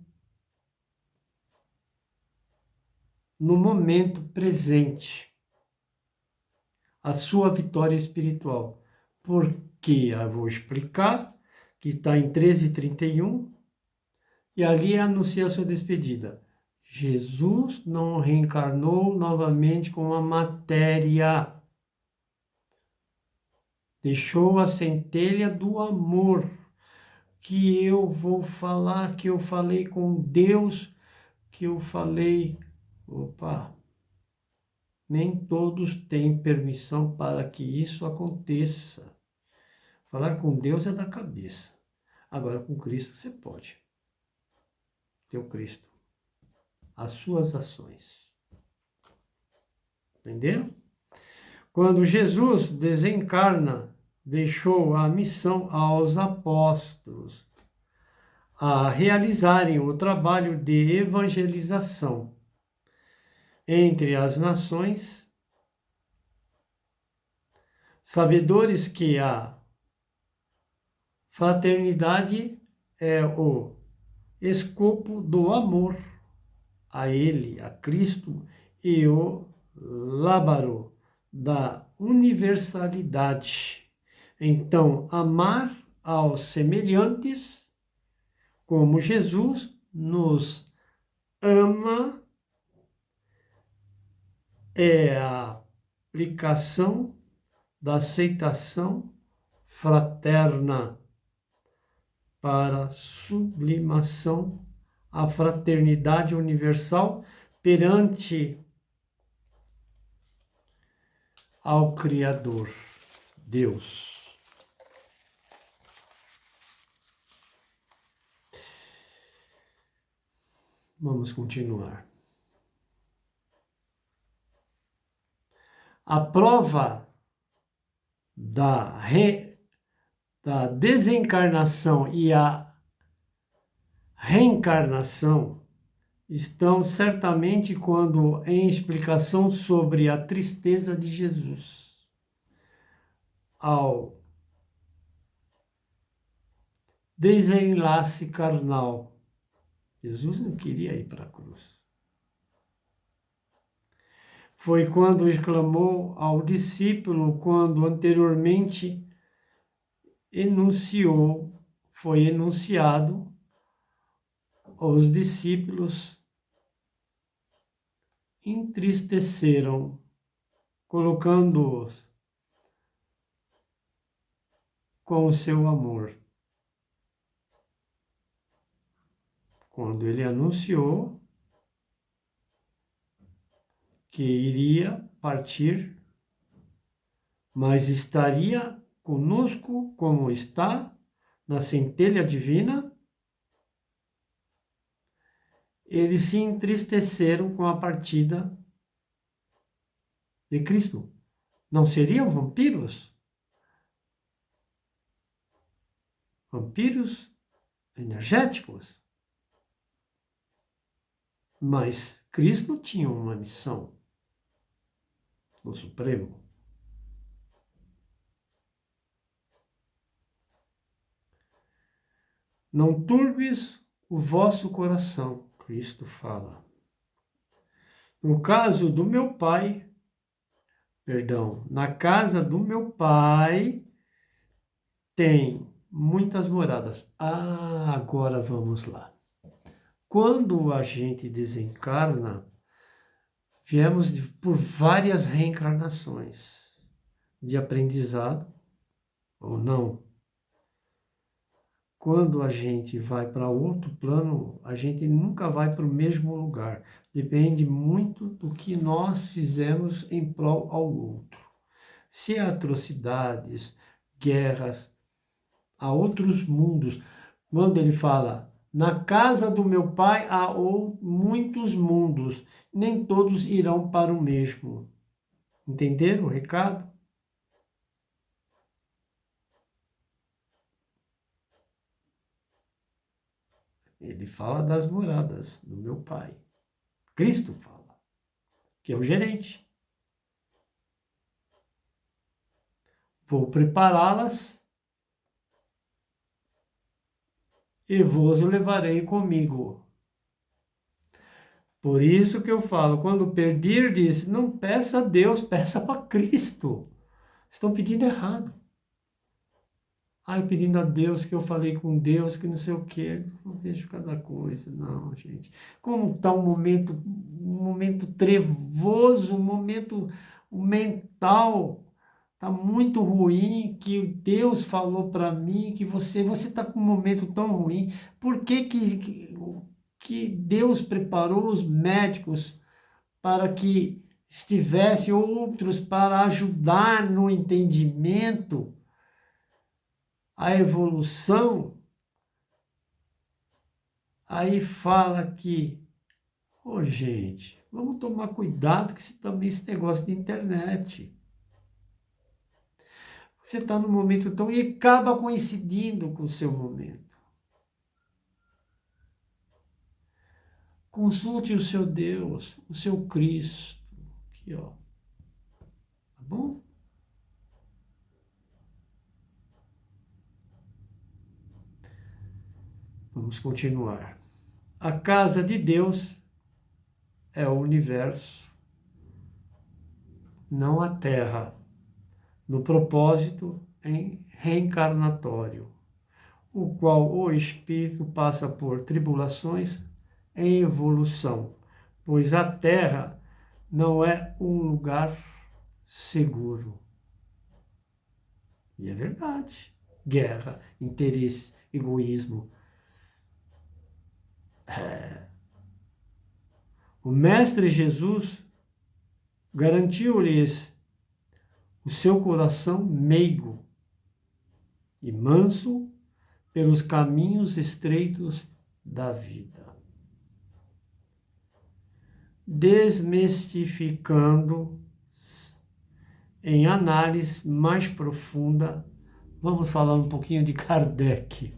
no momento presente, a sua vitória espiritual. Porque eu vou explicar, que está em 13:31, e ali anuncia a sua despedida. Jesus não reencarnou novamente com a matéria. Deixou a centelha do amor, que eu vou falar, que eu falei com Deus, que eu falei. Opa! Nem todos têm permissão para que isso aconteça. Falar com Deus é da cabeça. Agora, com Cristo, você pode. Teu Cristo. As suas ações. Entenderam? Quando Jesus desencarna, deixou a missão aos apóstolos a realizarem o trabalho de evangelização entre as nações, sabedores que a fraternidade é o escopo do amor a Ele, a Cristo, e o lábaro da universalidade. Então, amar aos semelhantes, como Jesus nos ama, é a aplicação da aceitação fraterna para sublimação à fraternidade universal perante ao Criador, Deus. Vamos continuar. A prova da desencarnação e a reencarnação estão certamente quando em explicação sobre a tristeza de Jesus ao desenlace carnal. Jesus não queria ir para a cruz. Foi quando exclamou ao discípulo, quando anteriormente foi enunciado aos discípulos, entristeceram, colocando-os com o seu amor. Quando ele anunciou que iria partir, mas estaria conosco como está na centelha divina, eles se entristeceram com a partida de Cristo. Não seriam vampiros? Vampiros energéticos? Mas Cristo tinha uma missão no Supremo. Não turbes o vosso coração, Cristo fala. No caso do meu Pai, na casa do meu Pai tem muitas moradas. Agora vamos lá. Quando a gente desencarna, viemos por várias reencarnações de aprendizado ou não. Quando a gente vai para outro plano, a gente nunca vai para o mesmo lugar. Depende muito do que nós fizemos em prol ao outro. Se há atrocidades, guerras, há outros mundos. Quando ele fala, na casa do meu pai há muitos mundos, nem todos irão para o mesmo. Entenderam o recado? Ele fala das moradas do meu pai. Cristo fala, que é o gerente. Vou prepará-las e vos levarei comigo. Por isso que eu falo, quando pedirdes, não peça a Deus, peça para Cristo. Estão pedindo errado. Pedindo a Deus que eu falei com Deus, que não sei o quê. Eu vejo cada coisa. Não, gente. Como está um momento trevoso, um momento mental, está muito ruim, que Deus falou para mim que você está com um momento tão ruim. Por que Deus preparou os médicos para que estivessem outros para ajudar no entendimento? A evolução, aí fala que, gente, vamos tomar cuidado com esse negócio de internet. Você está num momento tão... e acaba coincidindo com o seu momento. Consulte o seu Deus, o seu Cristo. Aqui, ó. Tá bom? Vamos continuar. A casa de Deus é o universo, não a Terra, no propósito reencarnatório, o qual o espírito passa por tribulações em evolução, pois a Terra não é um lugar seguro. E é verdade. Guerra, interesse, egoísmo. O Mestre Jesus garantiu-lhes o seu coração meigo e manso pelos caminhos estreitos da vida, desmistificando em análise mais profunda. Vamos falar um pouquinho de Kardec,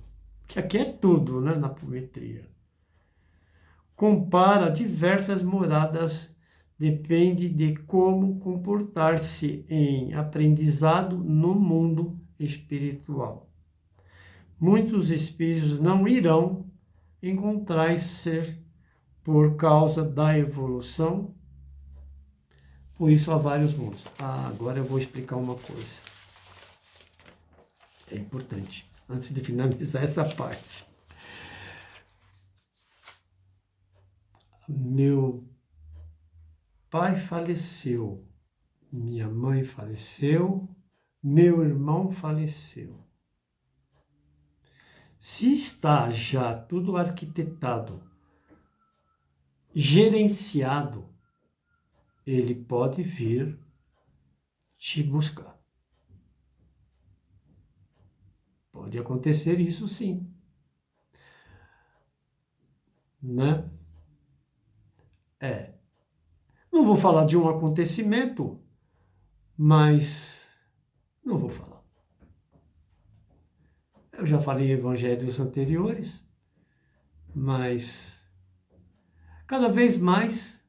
que aqui é tudo, né, na apometria. Compara diversas moradas, depende de como comportar-se em aprendizado no mundo espiritual. muitos espíritos não irão encontrar-se por causa da evolução. Por isso há vários mundos. Agora eu vou explicar uma coisa. É importante, antes de finalizar essa parte. Meu pai faleceu, minha mãe faleceu, meu irmão faleceu. Se está já tudo arquitetado, gerenciado, ele pode vir te buscar. Pode acontecer isso sim, né? Não vou falar de um acontecimento, mas não vou falar. Eu já falei em evangelhos anteriores, mas cada vez mais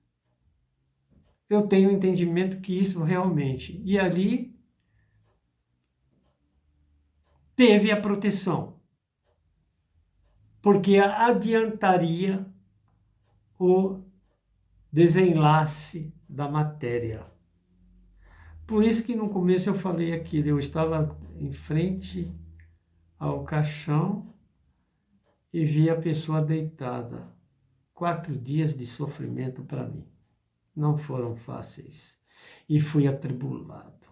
eu tenho entendimento que isso realmente. E ali teve a proteção, porque adiantaria o desenlace da matéria. Por isso que no começo eu falei aquilo, eu estava em frente ao caixão e vi a pessoa deitada. 4 dias de sofrimento para mim. Não foram fáceis. E fui atribulado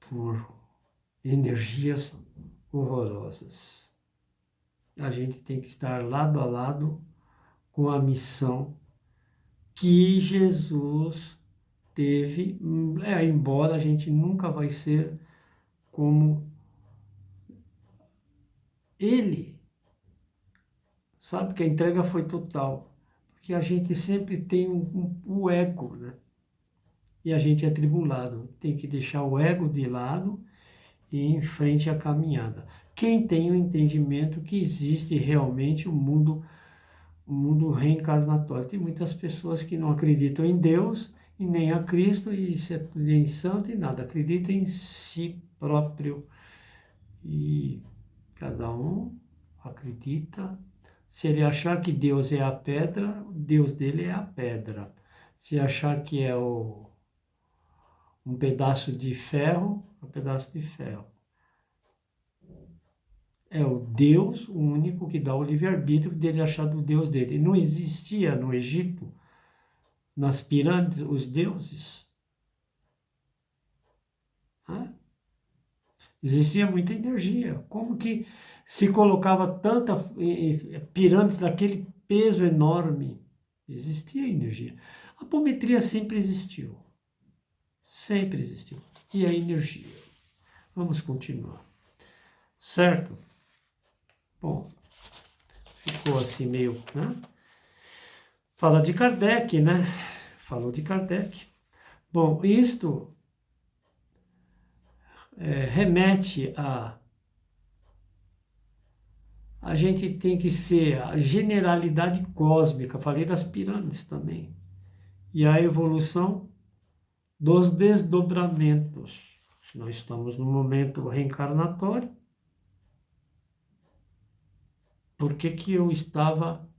por energias horrorosas. A gente tem que estar lado a lado com a missão que Jesus teve, embora a gente nunca vai ser como ele. Sabe que a entrega foi total, porque a gente sempre tem o ego, né? E a gente é tribulado, tem que deixar o ego de lado e ir em frente à caminhada. Quem tem o entendimento que existe realmente o mundo reencarnatório. Tem muitas pessoas que não acreditam em Deus e nem a Cristo e nem santo e nada, acreditam em si próprio. E cada um acredita. Se ele achar que Deus é a pedra, o Deus dele é a pedra. Se achar que é um pedaço de ferro, é um pedaço de ferro. É o Deus o único que dá o livre-arbítrio dele achar do Deus dele. Não existia no Egito, nas pirâmides, os deuses. Né? Existia muita energia. Como que se colocava tanta pirâmides daquele peso enorme? Existia energia. A apometria sempre existiu. Sempre existiu. E a energia. Vamos continuar. Certo? Bom, ficou assim meio, né? Fala de Kardec, né? Falou de Kardec. Bom, isto remete a gente tem que ser a generalidade cósmica, falei das pirâmides também, e a evolução dos desdobramentos. Nós estamos no momento reencarnatório. Por que que eu estava...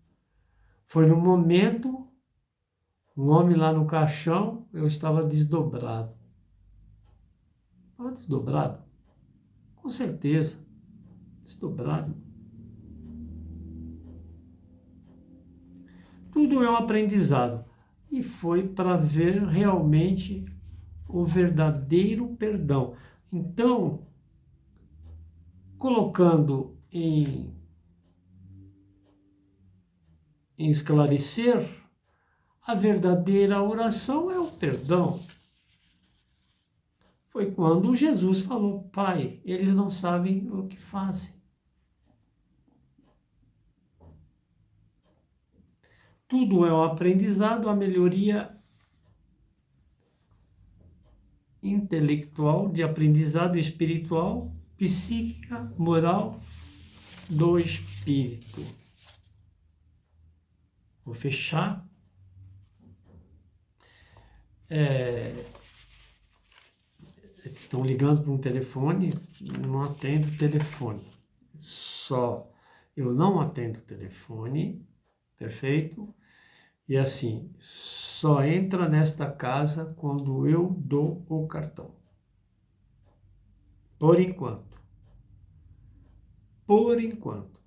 Foi no momento, um homem lá no caixão, eu estava desdobrado. Estava desdobrado? Com certeza, desdobrado. Tudo é um aprendizado. E foi para ver realmente o verdadeiro perdão. Então, colocando em esclarecer, a verdadeira oração é o perdão. Foi quando Jesus falou: Pai, eles não sabem o que fazem. Tudo é um aprendizado, a melhoria intelectual, de aprendizado espiritual, psíquica, moral do espírito. Vou fechar. Estão ligando para um telefone, não atendo o telefone. só eu não atendo o telefone, perfeito? E assim, só entra nesta casa quando eu dou o cartão. Por enquanto. Por enquanto.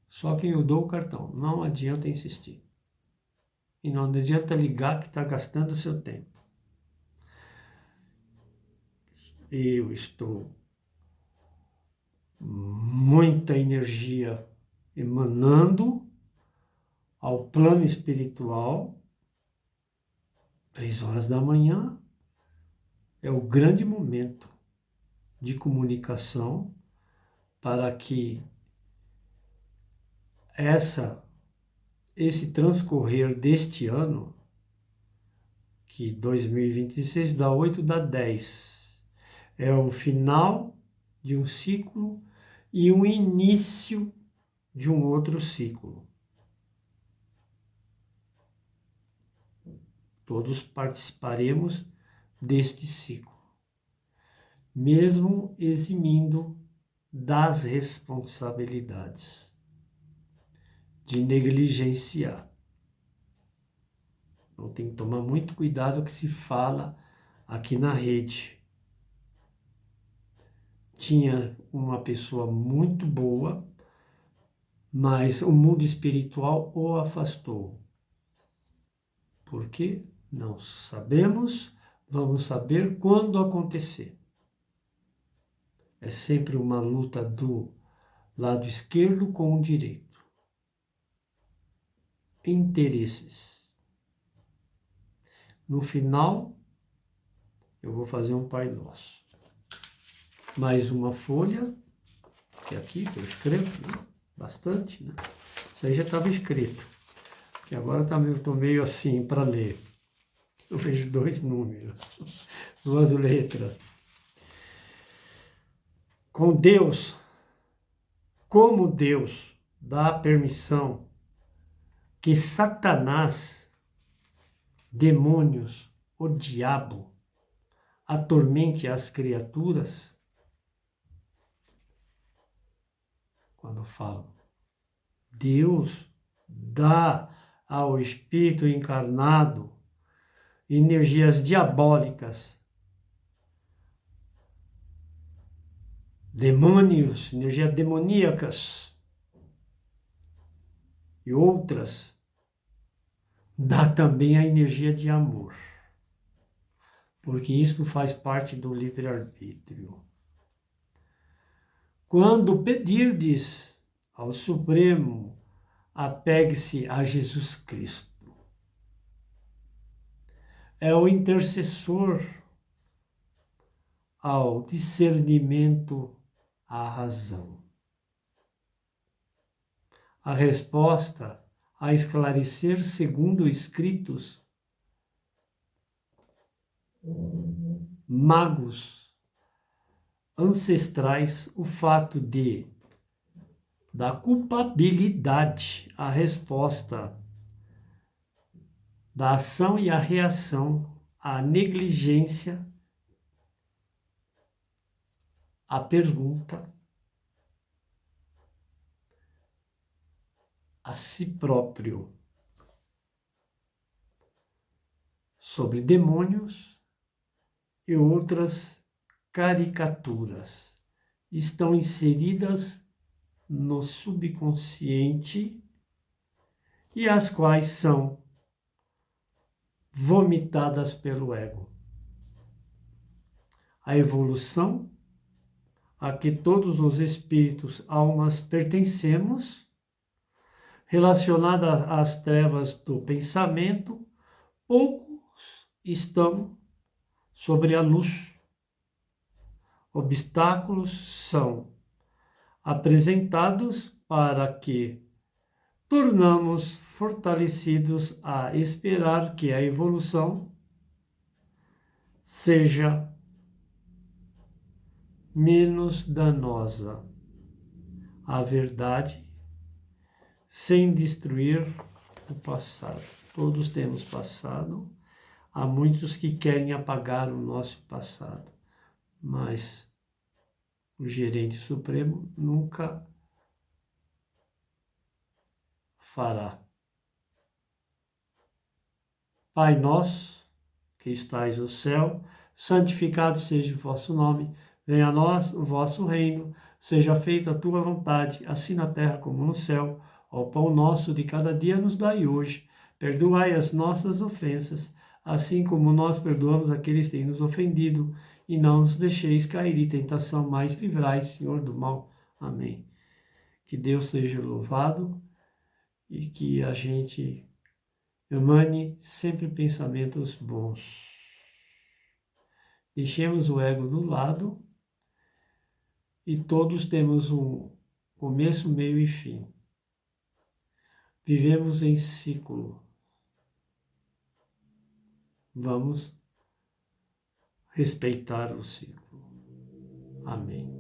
Só quem eu dou o cartão. Não adianta insistir. E não adianta ligar que está gastando seu tempo. Eu estou muita energia emanando ao plano espiritual. 3 horas da manhã é o grande momento de comunicação para que esse transcorrer deste ano, que 2026 dá 8, dá 10, é o final de um ciclo e o início de um outro ciclo. Todos participaremos deste ciclo, mesmo eximindo das responsabilidades de negligenciar. Então tem que tomar muito cuidado com o que se fala aqui na rede. Tinha uma pessoa muito boa, mas o mundo espiritual o afastou. Por quê? Não sabemos, vamos saber quando acontecer. É sempre uma luta do lado esquerdo com o direito. Interesses. No final, eu vou fazer um Pai Nosso. Mais uma folha, que é aqui que eu escrevo, né? Bastante, né? Isso aí já estava escrito. Que agora estou meio assim para ler. Eu vejo 2 números, 2 letras. Com Deus, como Deus dá permissão que Satanás, demônios, o diabo, atormente as criaturas, quando falo, Deus dá ao Espírito encarnado energias diabólicas, demônios, energias demoníacas e outras, dá também a energia de amor, porque isso faz parte do livre-arbítrio. Quando pedirdes ao Supremo, apegue-se a Jesus Cristo. É o intercessor ao discernimento, à razão. A resposta a esclarecer, segundo escritos, magos ancestrais, o fato da culpabilidade, a resposta da ação e a reação, a negligência, a pergunta, a si próprio sobre demônios e outras caricaturas estão inseridas no subconsciente e as quais são vomitadas pelo ego. A evolução a que todos os espíritos, almas pertencemos, relacionada às trevas do pensamento, poucos estão sobre a luz. Obstáculos são apresentados para que tornamos fortalecidos a esperar que a evolução seja menos danosa. A verdade sem destruir o passado. Todos temos passado. Há muitos que querem apagar o nosso passado, mas o gerente supremo nunca fará. Pai nosso, que estais no céu, santificado seja o vosso nome, venha a nós o vosso reino, seja feita a tua vontade, assim na terra como no céu. O pão nosso de cada dia nos dai hoje. Perdoai as nossas ofensas, assim como nós perdoamos aqueles que têm nos ofendido, e não nos deixeis cair em tentação, mas livrai, Senhor, do mal. Amém. Que Deus seja louvado e que a gente emane sempre pensamentos bons. Deixemos o ego do lado e todos temos um começo, meio e fim. Vivemos em ciclo. Vamos respeitar o ciclo. Amém.